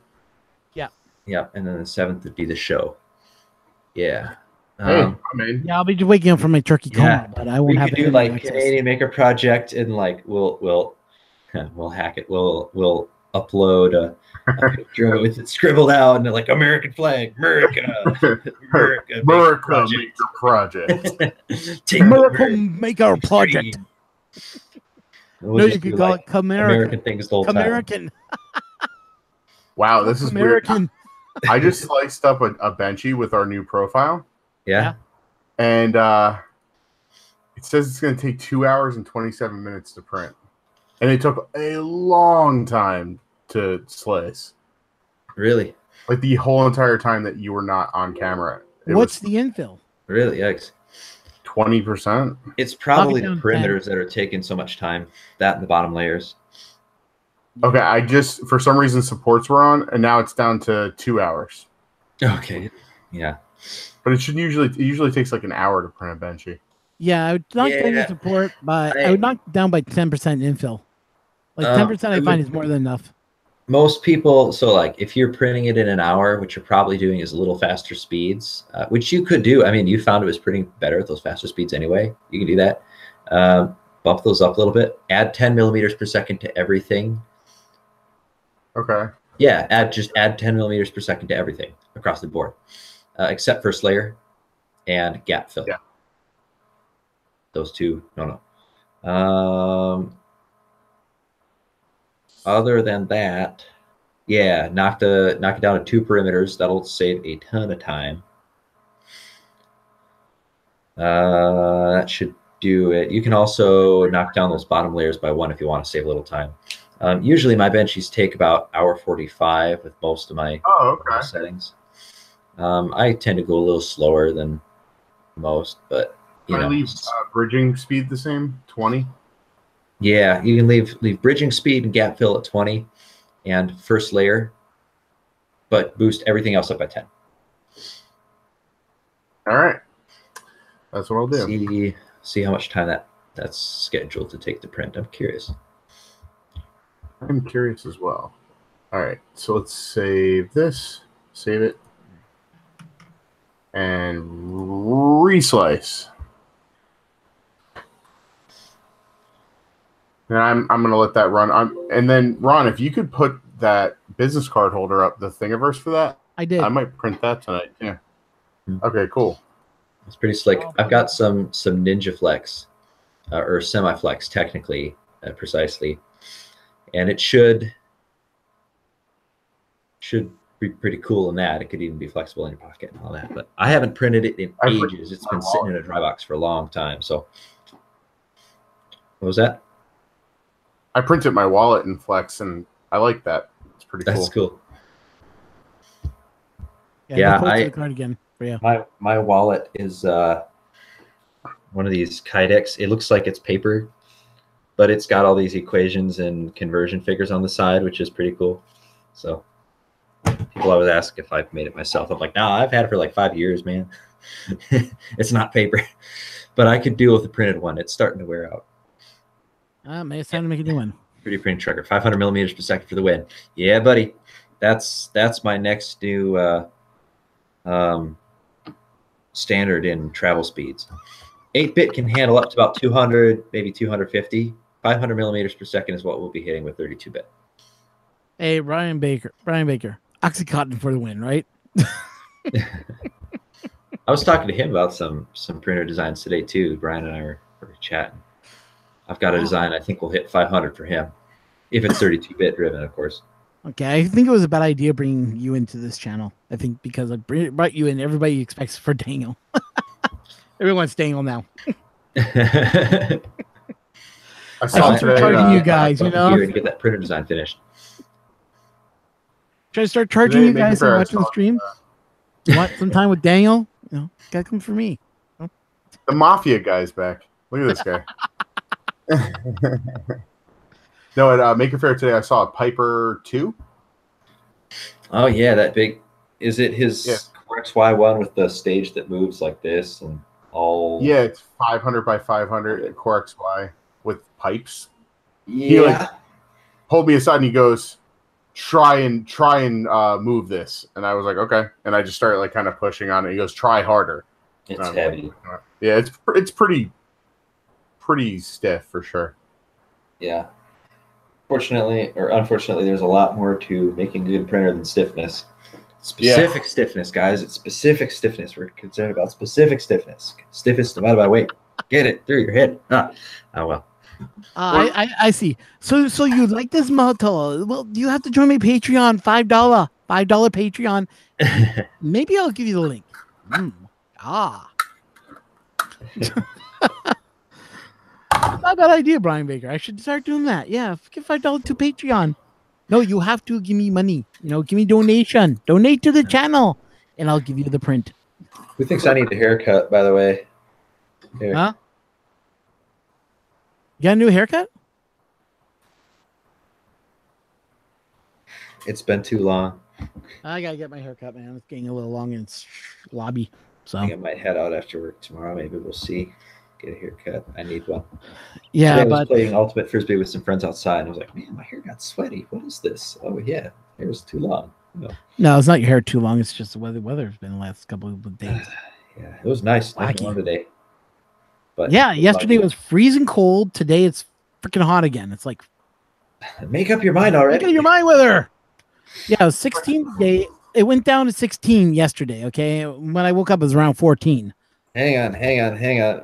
Yeah. Yeah, and then the 7th would be the show. Yeah. Hey, yeah, I'll be waking up from my turkey coma, but I won't have to do like Canadian Maker Project, and like we'll hack it. We'll upload a picture with it scribbled out and like American flag, America Maker Project. America Maker Project. We'll you could call it American things the whole American. Wow, this is American. Weird. I just sliced up a Benchy with our new profile. Yeah. And it says it's going to take 2 hours and 27 minutes to print. And it took a long time to slice. Really? Like the whole entire time that you were not on camera. What's the infill? Really? Yikes. 20%? It's probably the perimeters that are taking so much time. That and the bottom layers. Okay, I just, for some reason, supports were on, and now it's down to 2 hours. Okay. Yeah. But it usually takes like an hour to print a Benchy. Yeah, I would knock down your Yeah, support, but I I would knock down by 10% infill. Like 10%, I find is more than enough. most people, so like if you're printing it in an hour, what you're probably doing is a little faster speeds, which you could do. I mean, you found it was printing better at those faster speeds anyway. You can do that. Bump those up a little bit. Add 10 millimeters per second to everything. Okay. Yeah, add 10 millimeters per second to everything across the board, except first layer and gap fill. Yeah. Those two, no. Other than that, yeah, knock it down to 2 perimeters. That'll save a ton of time. That should do it. You can also knock down those bottom layers by 1 if you want to save a little time. Usually my benchies take about hour 45 with most of my settings. I tend to go a little slower than most, but you know. I leave bridging speed the same, 20. Yeah, you can leave bridging speed and gap fill at 20 and first layer, but boost everything else up by 10. All right. That's what I'll do. See how much time that's scheduled to take to print. I'm curious. I'm curious as well. All right. So let's save this. Save it. And reslice. And I'm gonna let that run. And then Ron, if you could put that business card holder up, the Thingiverse for that, I did. I might print that tonight. Yeah. Okay. Cool. It's pretty slick. I've got some Ninja Flex, or Semi Flex, technically, precisely, and it should be pretty cool in that. It could even be flexible in your pocket and all that. But I haven't printed it in ages. It's been sitting in a dry box for a long time. So, what was that? I printed my wallet in Flex, and I like that. It's pretty cool. That's cool. Yeah, the card again for you. My wallet is one of these Kydex. It looks like it's paper, but it's got all these equations and conversion figures on the side, which is pretty cool. So people always ask if I've made it myself. I'm like, no, I've had it for like 5 years, man. It's not paper, but I could deal with the printed one. It's starting to wear out. Maybe it's time to make a new one. 3D printing trucker, 500 millimeters per second for the win. Yeah, buddy. That's my next new standard in travel speeds. 8-bit can handle up to about 200, maybe 250. 500 millimeters per second is what we'll be hitting with 32-bit. Hey, Brian Baker, Oxycontin for the win, right? I was talking to him about some printer designs today too. Brian and I were chatting. I've got a design I think will hit 500 for him, if it's 32-bit driven, of course. Okay, I think it was a bad idea bringing you into this channel. I think because I brought you in, everybody expects for Danel. Everyone's Danel now. I saw today, charging you guys, you know, and get that printer design finished. Should I start charging you guys and watching the stream? You want some time with Daniel? You know, gotta come for me. You know? The mafia guy's back. Look at this guy. No, at Maker Faire today, I saw a Piper 2. Oh yeah, that big. Is it his XY one with the stage that moves like this and all? Yeah, it's 500 by 500 Core XY with pipes. Yeah. He like pulled me aside and he goes, "Try and move this," and I was like, "Okay," and I just started like kind of pushing on it. He goes, "Try harder." It's heavy. Like, yeah, it's pretty stiff for sure. Yeah. Fortunately or unfortunately, there's a lot more to making a good printer than stiffness. Specific stiffness, guys. It's specific stiffness. We're concerned about specific stiffness. Stiffness divided by weight. Get it through your head. Oh well. I see. So you like this motto? Well, you have to join my Patreon. $5 Patreon. Maybe I'll give you the link. Not a bad idea, Brian Baker. I should start doing that. Yeah, give $5 to Patreon. No, you have to give me money. You know, give me donation. Donate to the channel, and I'll give you the print. Who thinks I need a haircut, by the way? Here. Huh? You got a new haircut? It's been too long. I gotta get my haircut, man. It's getting a little long in its lobby. So I think I might head out after work tomorrow. Maybe we'll see. get a haircut. I need one. Yeah, Today I was but playing Ultimate Frisbee with some friends outside, and I was like, man, my hair got sweaty. What is this? Oh, yeah. Hair was too long. no, it's not your hair too long. It's just the weather's been the last couple of days. Yeah, it was nice. Nice Wacky. warm today. But yeah, yesterday was freezing cold. Today it's freaking hot again. It's like, make up your mind already. make up your mind with her. Yeah, it was 16 today. It went down to 16 yesterday. Okay, when I woke up, it was around 14. Hang on.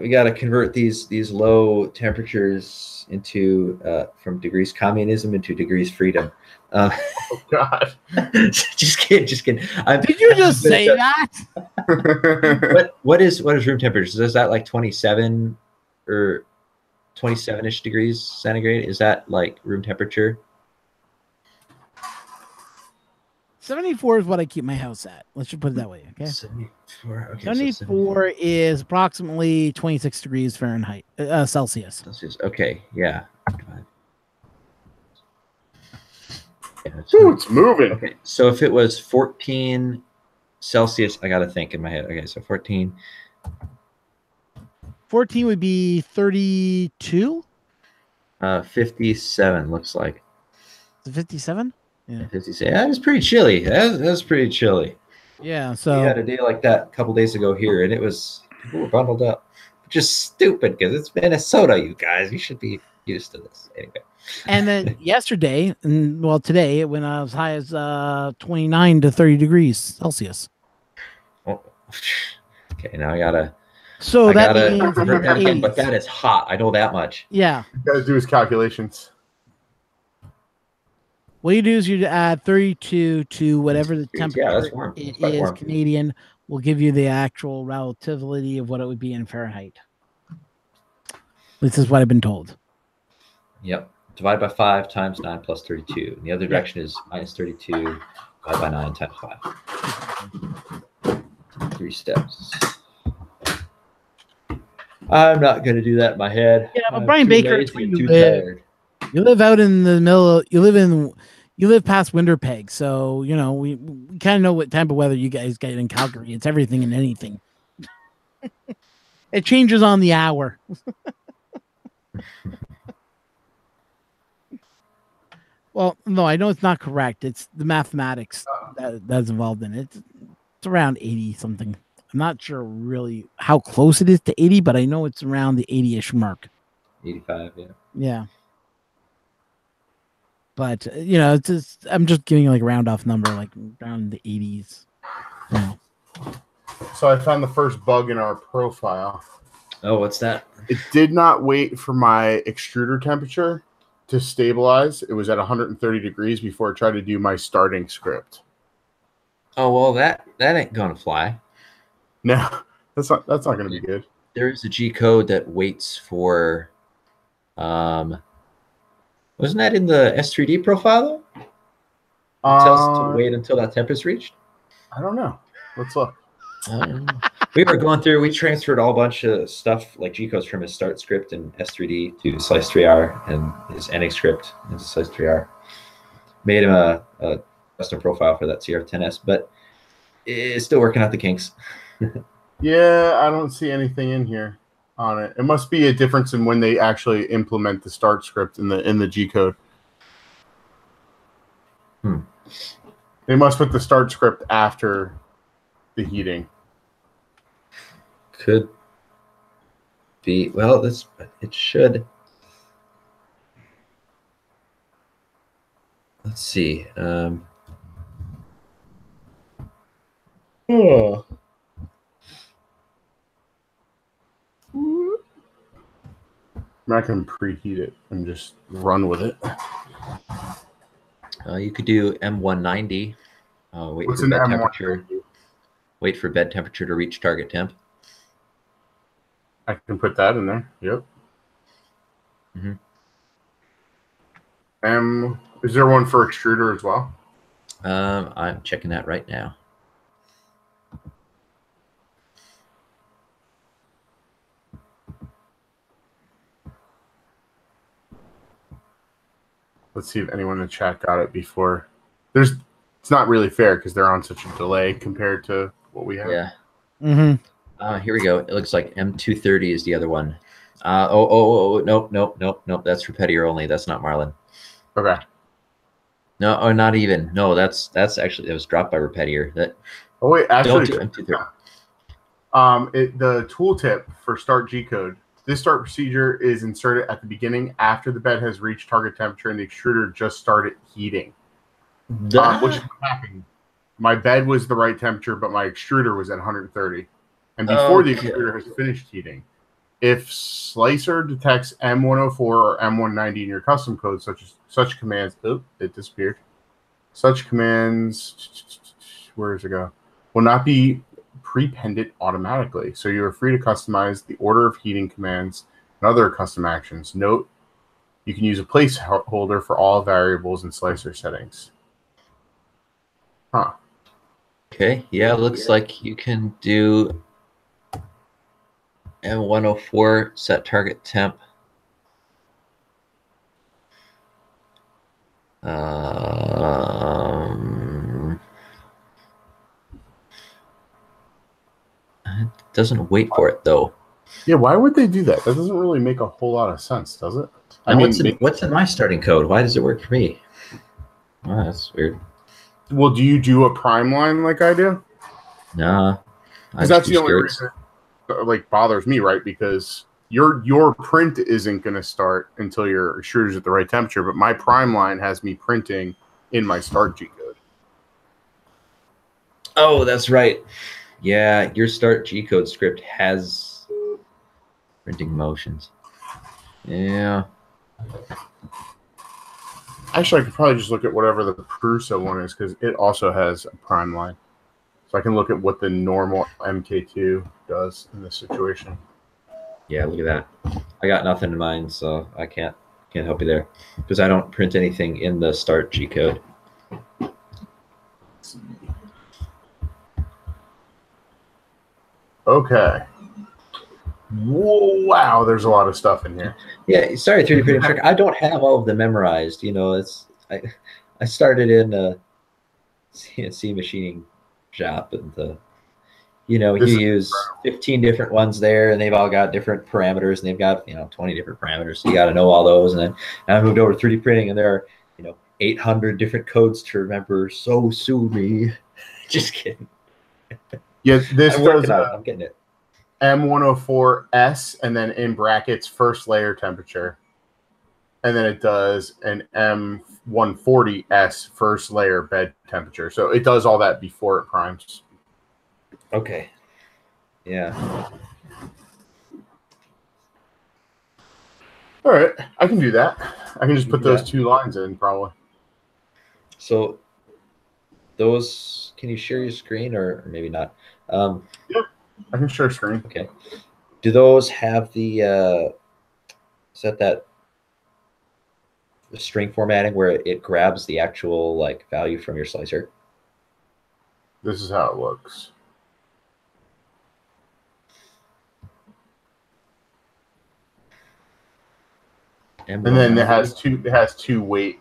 We got to convert these low temperatures into from degrees communism into degrees freedom. Oh God! just kidding. Did you just say that? What is room temperature? Is that like 27 or 27-ish degrees centigrade? Is that like room temperature? 74 is what I keep my house at. Let's just put it that way. Okay. 74. Okay, 74 is approximately 26 degrees Fahrenheit, Celsius. Okay. Yeah. Ooh, it's moving. Okay. So if it was 14 Celsius, I got to think in my head. Okay. So 14. 14 would be 32. 57 looks like. 57. Yeah. 57. That was pretty chilly. That's pretty chilly. Yeah. So we had a day like that a couple days ago here, and we were bundled up. Just stupid because it's Minnesota, you guys. You should be used to this anyway. And then yesterday, and well, today it went as high as 29 to 30 degrees Celsius. Oh, okay, now I gotta. So that means but that is hot. I know that much. Yeah. You gotta do his calculations. What you do is you add 32 to whatever the temperature that's warm. it is warm. Canadian will give you the actual relativity of what it would be in Fahrenheit. This is what I've been told. Yep. Divide by 5 times 9 plus 32. And the other direction is minus 32 divided by 9 times 5. 3 steps. I'm not going to do that in my head. Yeah, but Brian Baker, too tired. You live out in the middle. You live past Winderpeg, so you know we kind of know what type of weather you guys get in Calgary. It's everything and anything. It changes on the hour. Well, no, I know it's not correct. It's the mathematics that's involved in it. It's around 80 something. I'm not sure really how close it is to 80, but I know it's around the 80-ish mark. 85, yeah. Yeah. But you know, it's just I'm just giving you like a round off number, like around the 80s. You know. So I found the first bug in our profile. Oh, what's that? It did not wait for my extruder temperature to stabilize. It was at 130 degrees before it tried to do my starting script. Oh well, that ain't gonna fly. No, that's not gonna be good. There is a G code that waits for wasn't that in the S3D profile though? It tells us to wait until that temp is reached. I don't know. Let's look. We were going through. We transferred all a bunch of stuff like G codes from his start script in S3D to Slice 3R and his ending script into Slice 3R. Made him a custom profile for that CR10S, but it's still working out the kinks. Yeah, I don't see anything in here on it. It must be a difference in when they actually implement the start script in the G code. They must put the start script after the heating. Could be. Well, it should. Let's see. Oh. I can preheat it and just run with it. You could do M190. Wait What's for an bed M190? temperature. Wait for bed temperature to reach target temp. I can put that in there. Yep. Is there one for extruder as well? I'm checking that right now. Let's see if anyone in the chat got it before. It's not really fair because they're on such a delay compared to what we have. Yeah. Mm-hmm. Here we go. It looks like M230 is the other one. Nope. That's for Pettier only. That's not Marlin. Okay. No, or not even. No, that's actually it was dropped by Repetier. That. Oh wait, actually, M23. The tooltip for start G code. This start procedure is inserted at the beginning after the bed has reached target temperature and the extruder just started heating. Which is what happened. My bed was the right temperature, but my extruder was at 130. And before the extruder has finished heating, if Slicer detects M104 or M190 in your custom code, such commands, it disappeared. Such commands, where does it go? Will not be prepended automatically. So you are free to customize the order of heating commands and other custom actions. Note, you can use a placeholder for all variables in Slicer settings. Huh. Okay, yeah, looks like you can do M104 set target temp. It doesn't wait for it though. Yeah, why would they do that? That doesn't really make a whole lot of sense, does it? What's in my starting code? Why does it work for me? Oh, that's weird. Well, do you do a prime line like I do? Nah, because that's the only reason like bothers me, right? Because your print isn't going to start until your extruder's at the right temperature, but my prime line has me printing in my start G code. Oh, that's right. Yeah, your start G code script has printing motions. Yeah. Actually, I could probably just look at whatever the Prusa one is because it also has a prime line. So I can look at what the normal MK2 does in this situation. Yeah, look at that. I got nothing in mind, so I can't help you there because I don't print anything in the start G code. Okay. Whoa, wow, there's a lot of stuff in here. Yeah, sorry, 3D printing trick. I don't have all of them memorized. You know, I started in a CNC machining shop, and you use 15 different ones there, and they've all got different parameters, and they've got 20 different parameters. So you got to know all those. And then I moved over to 3D printing, and there are 800 different codes to remember. So sue me. Just kidding. Yeah, this I'm getting it. M104S and then in brackets first layer temperature. And then it does an M140S first layer bed temperature. So it does all that before it primes. Okay. Yeah. All right. I can do that. I can just put those two lines in probably. So those, can you share your screen or maybe not? Yeah. I can share screen. Okay. Do those have the the string formatting where it grabs the actual value from your slicer? This is how it looks. And then it has two weight.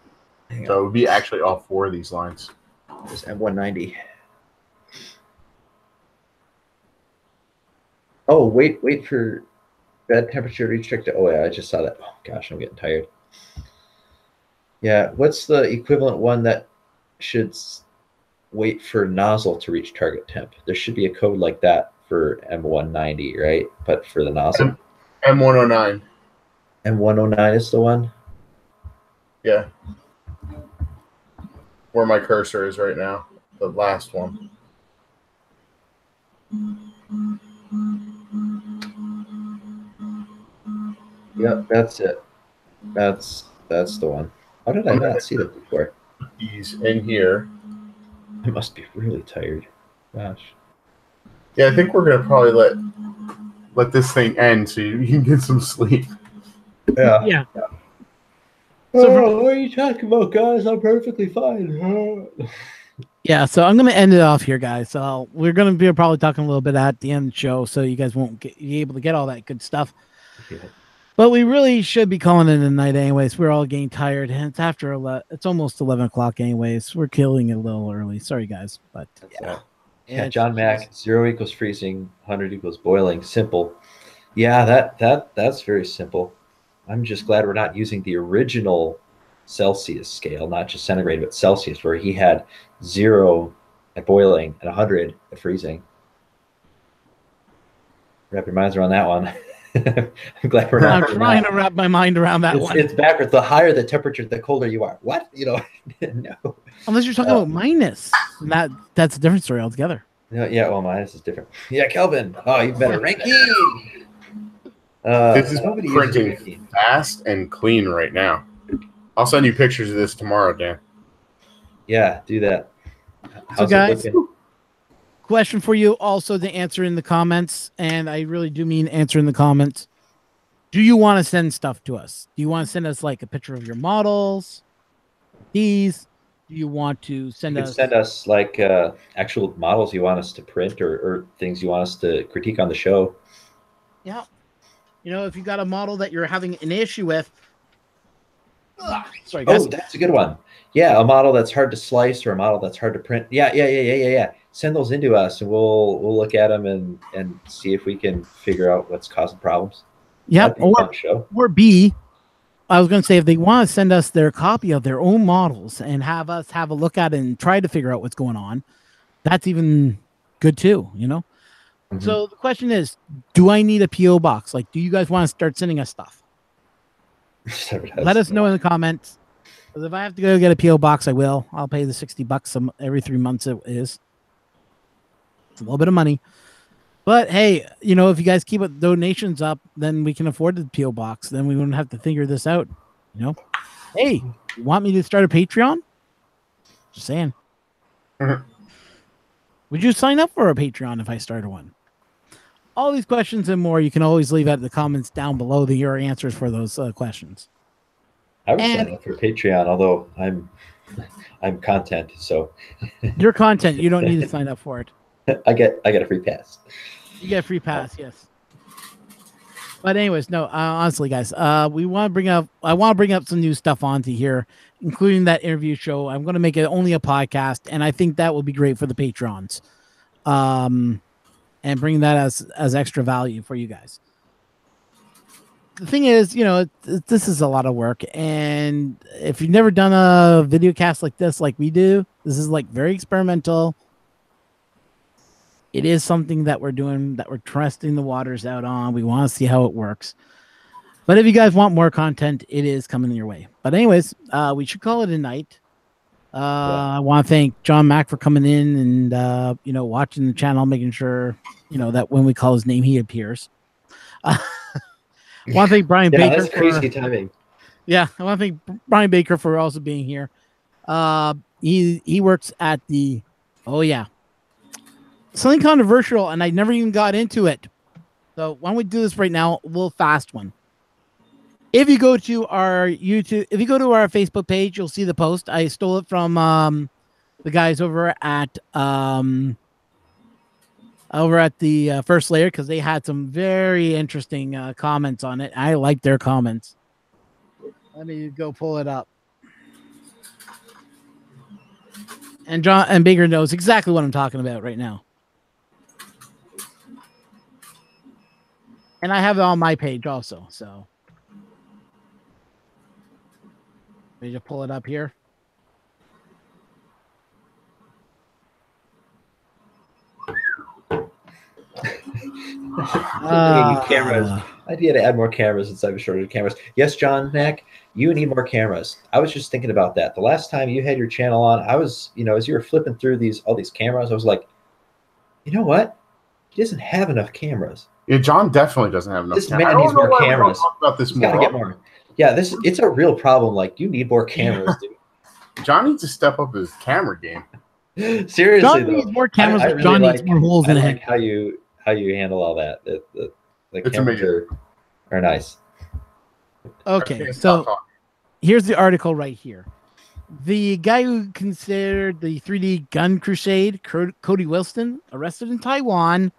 So it would be actually all four of these lines. There's M190. Oh, wait for bed temperature to reach to. Oh yeah, I just saw that. Oh gosh, I'm getting tired. Yeah, what's the equivalent one that should wait for nozzle to reach target temp? There should be a code like that for M190, right? But for the nozzle, M109. M109 is the one. Yeah. Where my cursor is right now, the last one. Yep, that's it. That's the one. How did I not see that before? These in here. I must be really tired. Gosh. Yeah, I think we're gonna probably let this thing end so you can get some sleep. Yeah. Yeah. So what are you talking about, guys? I'm perfectly fine. Yeah, so I'm going to end it off here, guys. So we're going to be probably talking a little bit at the end of the show, so you guys won't be able to get all that good stuff. Yeah. But we really should be calling it a night anyways. We're all getting tired, and it's almost 11 o'clock anyways. We're killing it a little early. Sorry, guys. But yeah. John Mack, 0 equals freezing, 100 equals boiling. Simple. Yeah, that's very simple. I'm just glad we're not using the original Celsius scale, not just centigrade, but Celsius, where he had 0 at boiling and 100 at freezing. Wrap your minds around that one. I'm glad we're not. I'm trying to wrap my mind around that one. It's backwards. The higher the temperature, the colder you are. What? No. Unless you're talking about minus. That's a different story altogether. No, yeah, well, minus is different. Yeah, Kelvin. Oh, you better ranking. This is printing fast and clean right now. I'll send you pictures of this tomorrow, Dan. Yeah, do that. So, guys, question for you also to answer in the comments, and I really do mean answer in the comments. Do you want to send stuff to us? Do you want to send us like a picture of your models? These? Do you want to send us like actual models you want us to print or things you want us to critique on the show? Yeah. You know, if you got a model that you're having an issue with. Sorry, guys. Oh, that's a good one. Yeah, a model that's hard to slice or a model that's hard to print. Yeah. Send those into us, and we'll look at them and see if we can figure out what's causing problems. Yeah, or B, I was going to say if they want to send us their copy of their own models and have us have a look at it and try to figure out what's going on, that's even good too, you know? Mm-hmm. So the question is, do I need a P.O. box? Like, do you guys want to start sending us stuff? Let us know in the comments. Because if I have to go get a P.O. box, I will. I'll pay the $60 every 3 months it is. It's a little bit of money. But hey, you know, if you guys keep donations up, then we can afford the P.O. box. Then we wouldn't have to figure this out. You know? Hey, you want me to start a Patreon? Just saying. Mm-hmm. Would you sign up for a Patreon if I started one? All these questions and more, you can always leave at the comments down below your answers for those questions. I would sign up for Patreon, although I'm content, so your content, you don't need to sign up for it. I get a free pass. You get a free pass, yes. But anyways, no, honestly, guys, I want to bring up some new stuff onto here, including that interview show. I'm going to make it only a podcast, and I think that will be great for the patrons. And bring that as extra value for you guys. The thing is, you know, this is a lot of work, and if you've never done a video cast like this, like we do, this is like very experimental. It is something that we're doing, that we're testing the waters out on. We want to see how it works. But if you guys want more content, it is coming your way. But anyways, we should call it a night. I want to thank John Mack for coming in and, you know, watching the channel, making sure, you know, that when we call his name, he appears. I want to thank Brian Baker. That's crazy timing. Yeah, I want to thank Brian Baker for also being here. He works at the, something controversial, and I never even got into it. So why don't we do this right now? A little fast one. If you go to our YouTube, if you go to our Facebook page, you'll see the post. I stole it from the guys over at the First Layer, because they had some very interesting comments on it. I like their comments. Let me go pull it up. And John and Baker knows exactly what I'm talking about right now. And I have it on my page also, so. Let me just pull it up here. Cameras. Idea to add more cameras instead of a shortage of cameras. Yes, John Mack, you need more cameras. I was just thinking about that. The last time you had your channel on, I was, you know, as you were flipping through all these cameras, I was like, you know what? He doesn't have enough cameras. Yeah, John definitely doesn't have enough cameras. This man needs more cameras. Talk about this more. Gotta get more. Yeah, it's a real problem. Like, you need more cameras, dude. John needs to step up his camera game. Seriously, John needs more cameras. Really John needs more holes in it. How you handle all that. The cameras are nice. Okay, so here's the article right here. The guy who considered the 3D gun crusade, Cody Wilson, arrested in Taiwan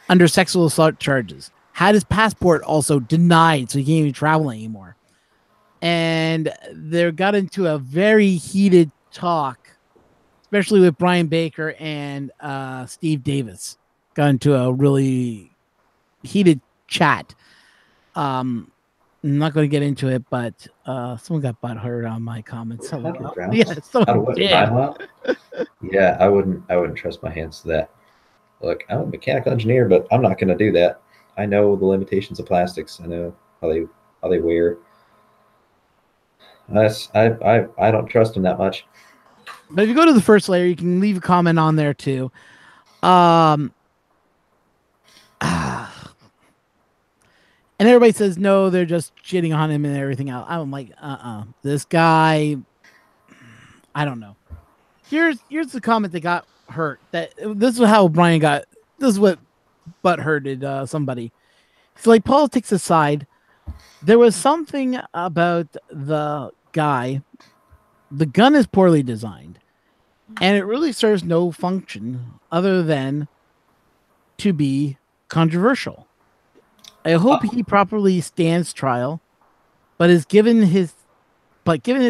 under sexual assault charges. Had his passport also denied, so he can't even travel anymore. And they got into a very heated talk, especially with Brian Baker and Steve Davis. Got into a really heated chat. I'm not going to get into it, but someone got butthurt on my comments. So, yeah, someone did. Yeah, I wouldn't trust my hands to that. Look, I'm a mechanical engineer, but I'm not going to do that. I know the limitations of plastics. I know how they wear. I don't trust them that much. But if you go to the first layer, you can leave a comment on there too. And everybody says no, they're just shitting on him and everything else. I'm like, this guy, I don't know. Here's the comment that got hurt. That this is how Brian got. This is what butt hurted somebody. So like politics aside, there was something about the guy. The gun is poorly designed, and it really serves no function other than to be controversial. I hope he properly stands trial, but given his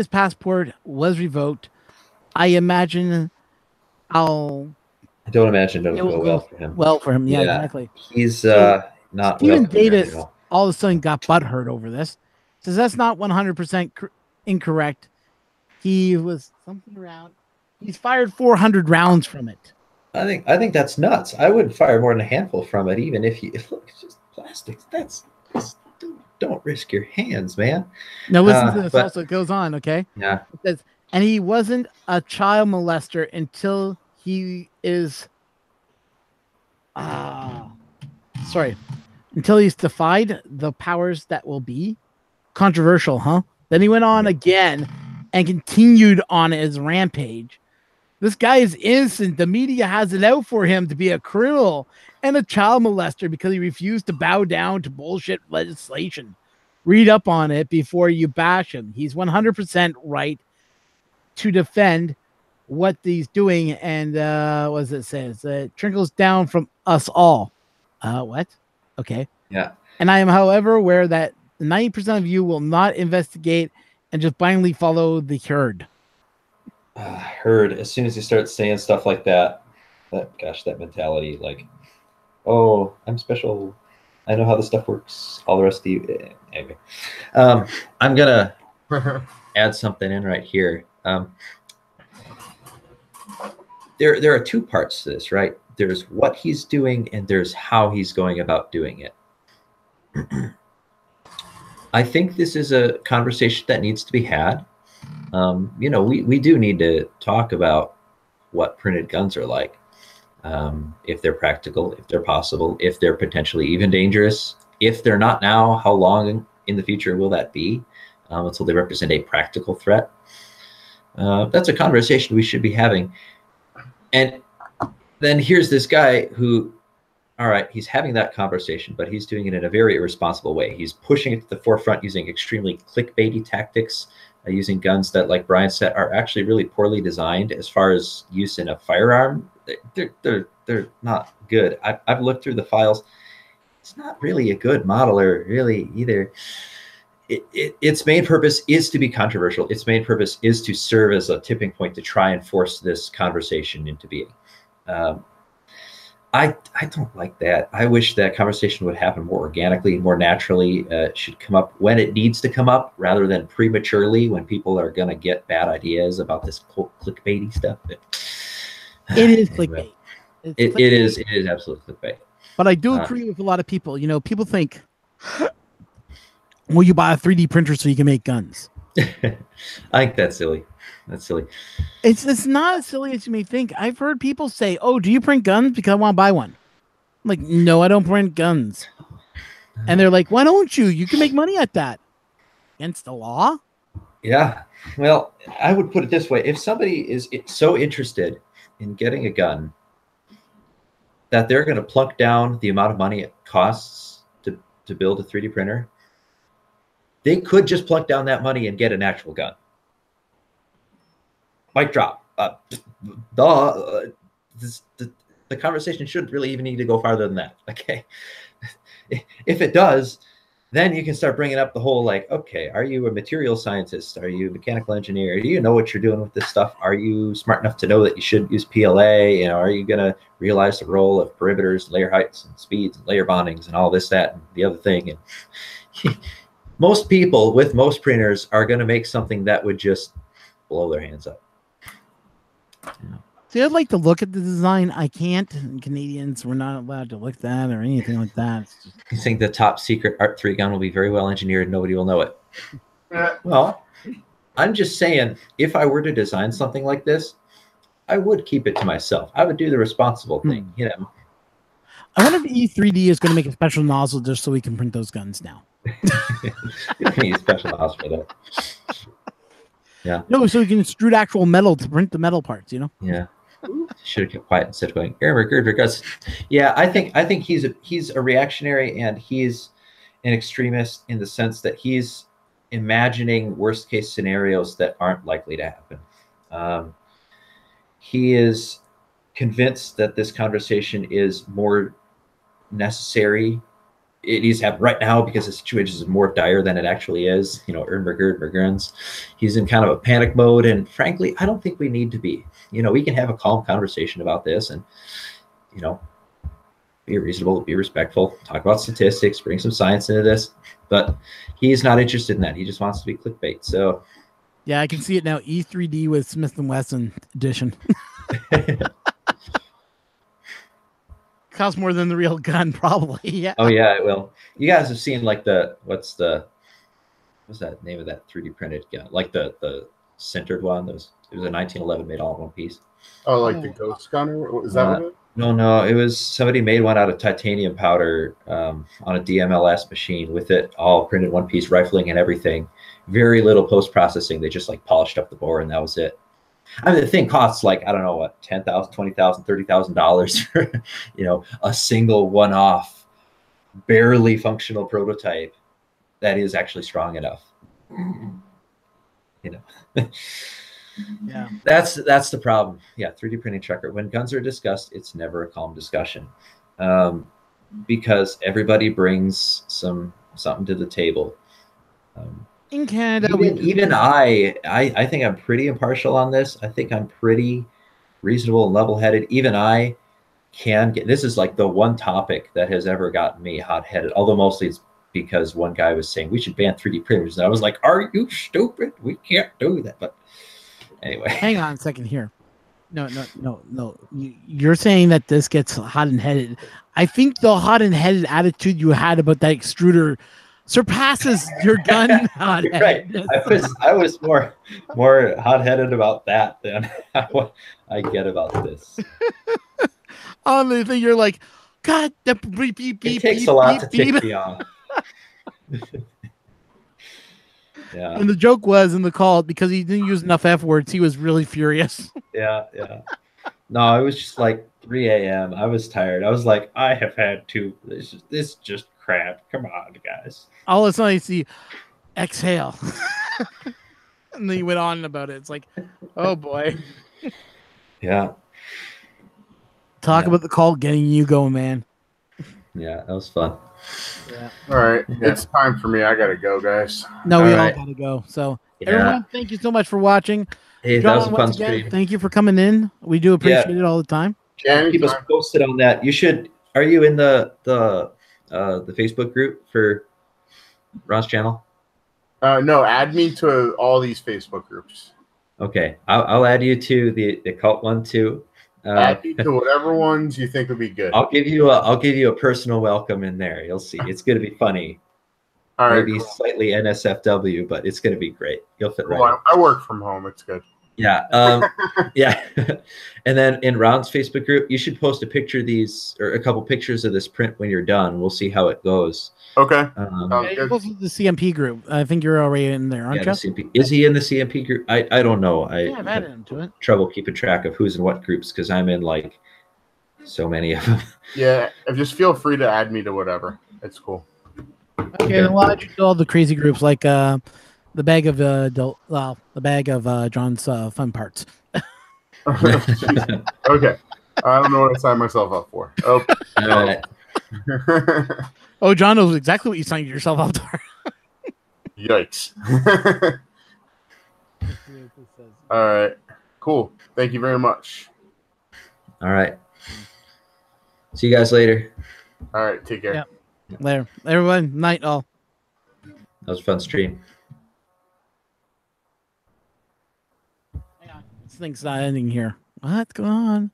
passport was revoked, I imagine I don't imagine it'll go well for him. Well for him, yeah. Exactly. He's not. Stephen Davis all of a sudden got butthurt over this. Says that's not 100% incorrect. He was something around. He's fired 400 rounds from it. I think that's nuts. I would fire more than a handful from it, even if look, it's just plastics. Don't risk your hands, man. Now listen to this. Also, it goes on. Okay. Yeah. It says, and he wasn't a child molester until he is. Until he's defied the powers that will be. Controversial, huh? Then he went on again and continued on his rampage. This guy is innocent. The media has it out for him to be a criminal and a child molester because he refused to bow down to bullshit legislation. Read up on it before you bash him. He's 100% right to defend what he's doing. And what does it say? It trickles down from us all. What? Okay. Yeah. And I am, however, aware that 90% of you will not investigate and just blindly follow the herd. Herd. As soon as you start saying stuff like that mentality, like, oh, I'm special. I know how this stuff works. All the rest of you. Anyway, I'm gonna add something in right here. There are two parts to this, right? There's what he's doing and there's how he's going about doing it. I think this is a conversation that needs to be had. We do need to talk about what printed guns are like, if they're practical, if they're possible, if they're potentially even dangerous. If they're not now, how long in the future will that be until they represent a practical threat? That's a conversation we should be having. And then here's this guy who, all right, he's having that conversation, but he's doing it in a very irresponsible way. He's pushing it to the forefront using extremely clickbaity tactics, using guns that, like Brian said, are actually really poorly designed as far as use in a firearm. They're not good. I've looked through the files. It's not really a good modeler, really, either. Its main purpose is to be controversial. Its main purpose is to serve as a tipping point to try and force this conversation into being. I don't like that. I wish that conversation would happen more organically, more naturally. It should come up when it needs to come up rather than prematurely when people are going to get bad ideas about this clickbaity stuff. It is clickbait. It is absolutely clickbait. But I do agree with a lot of people. People think, well, you buy a 3D printer so you can make guns. I think that's silly. That's silly. It's not as silly as you may think. I've heard people say, oh, do you print guns? Because I want to buy one. I'm like, no, I don't print guns. And they're like, why don't you? You can make money at that. Against the law? Yeah. Well, I would put it this way. If somebody is so interested in getting a gun that they're going to plunk down the amount of money it costs to build a 3D printer, they could just plunk down that money and get an actual gun. Mic drop. The conversation shouldn't really even need to go farther than that. Okay. If it does, then you can start bringing up the whole like, okay, are you a material scientist? Are you a mechanical engineer? Do you know what you're doing with this stuff? Are you smart enough to know that you should use PLA? You know, are you going to realize the role of perimeters, layer heights, and speeds, and layer bondings, and all this, that, and the other thing? And most people with most printers are going to make something that would just blow their hands up. Yeah. See, I'd like to look at the design. I can't. Canadians, we're not allowed to look at that or anything like that. It's just... You think the top secret Art 3 gun will be very well engineered and nobody will know it? Well, I'm just saying, if I were to design something like this, I would keep it to myself. I would do the responsible thing, you know. I wonder if E3D is going to make a special nozzle just so we can print those guns now. You don't need a special nozzle for that. Yeah. No, so we can extrude actual metal to print the metal parts, you know? Yeah. Should have kept quiet instead of going, regards. Yeah, I think he's a reactionary, and he's an extremist in the sense that he's imagining worst case scenarios that aren't likely to happen. He is convinced that this conversation is more necessary. It needs to happen right now because the situation is more dire than it actually is. You know, Ernbergerns. He's in kind of a panic mode, and frankly, I don't think we need to be. You know, we can have a calm conversation about this, and you know, be reasonable, be respectful, talk about statistics, bring some science into this. But he's not interested in that. He just wants to be clickbait. So, yeah, I can see it now. E3D with Smith & Wesson edition. Costs more than the real gun, probably. Yeah. Oh yeah, it will. You guys have seen like what's that name of that 3D printed gun? Like the centered one. It was a 1911 made all in one piece. Oh, like the ghost gunner? Is that what it is? No. It was somebody made one out of titanium powder on a DMLS machine with it all printed one piece, rifling and everything. Very little post processing. They just like polished up the bore and that was it. I mean, the thing costs like, I don't know what, $10,000, $20,000, $30,000 for, you know, a single one-off, barely functional prototype that is actually strong enough. You know, yeah, that's the problem. Yeah, 3D printing trucker. When guns are discussed, it's never a calm discussion, because everybody brings something to the table. In Canada, even I think I'm pretty impartial on this. I think I'm pretty reasonable and level-headed. Even I can get, this is like the one topic that has ever gotten me hot-headed, although mostly it's because one guy was saying we should ban 3D printers, and I was like, are you stupid? We can't do that. But anyway, hang on a second here. No. You're saying that this gets hot and headed. I think the hot and headed attitude you had about that extruder surpasses your gun. Right. I was more hot-headed about that than I get about this. Only thing you're like, God, the beep, it takes a lot to tick me off. Yeah. And the joke was in the call, because he didn't use enough F words, he was really furious. Yeah. No, it was just like 3 a.m. I was tired. I was like, I have had to. This just crap. Come on, guys. All of a sudden, I see exhale. And then he went on about it. It's like, oh boy. Yeah. Talk about the call getting you going, man. Yeah, that was fun. Yeah. All right. Yeah. It's time for me. I got to go, guys. No, we all got to go. So, everyone, thank you so much for watching. Hey, John, that was a fun stream. Thank you for coming in. We do appreciate it all the time. Yeah, keep us posted on that. You should. Are you in the Facebook group for Ron's channel? No, add me to all these Facebook groups. Okay, I'll add you to the cult one too. Add me to whatever ones you think would be good. I'll give you a personal welcome in there. You'll see. It's going to be funny. All right, maybe slightly NSFW, but it's going to be great. You'll fit right. Well, I work from home. It's good. Yeah. Yeah. And then in Ron's Facebook group, you should post a picture of these, or a couple pictures of this print when you're done. We'll see how it goes. Okay. Post the CMP group. I think you're already in there, aren't you? Is he in the CMP group? I don't know. I've added him to it. Trouble keeping track of who's in what groups because I'm in like so many of them. Yeah. Just feel free to add me to whatever. It's cool. Okay. Well, I'll add you to all the crazy groups like the bag of John's fun parts. Okay. I don't know what I signed myself up for. Oh. All right. Oh, John knows exactly what you signed yourself up for. Yikes. All right. Cool. Thank you very much. All right. See you guys later. All right. Take care. Yep. Later. Everyone, night all. That was a fun stream. Hang on. This thing's not ending here. What's going on?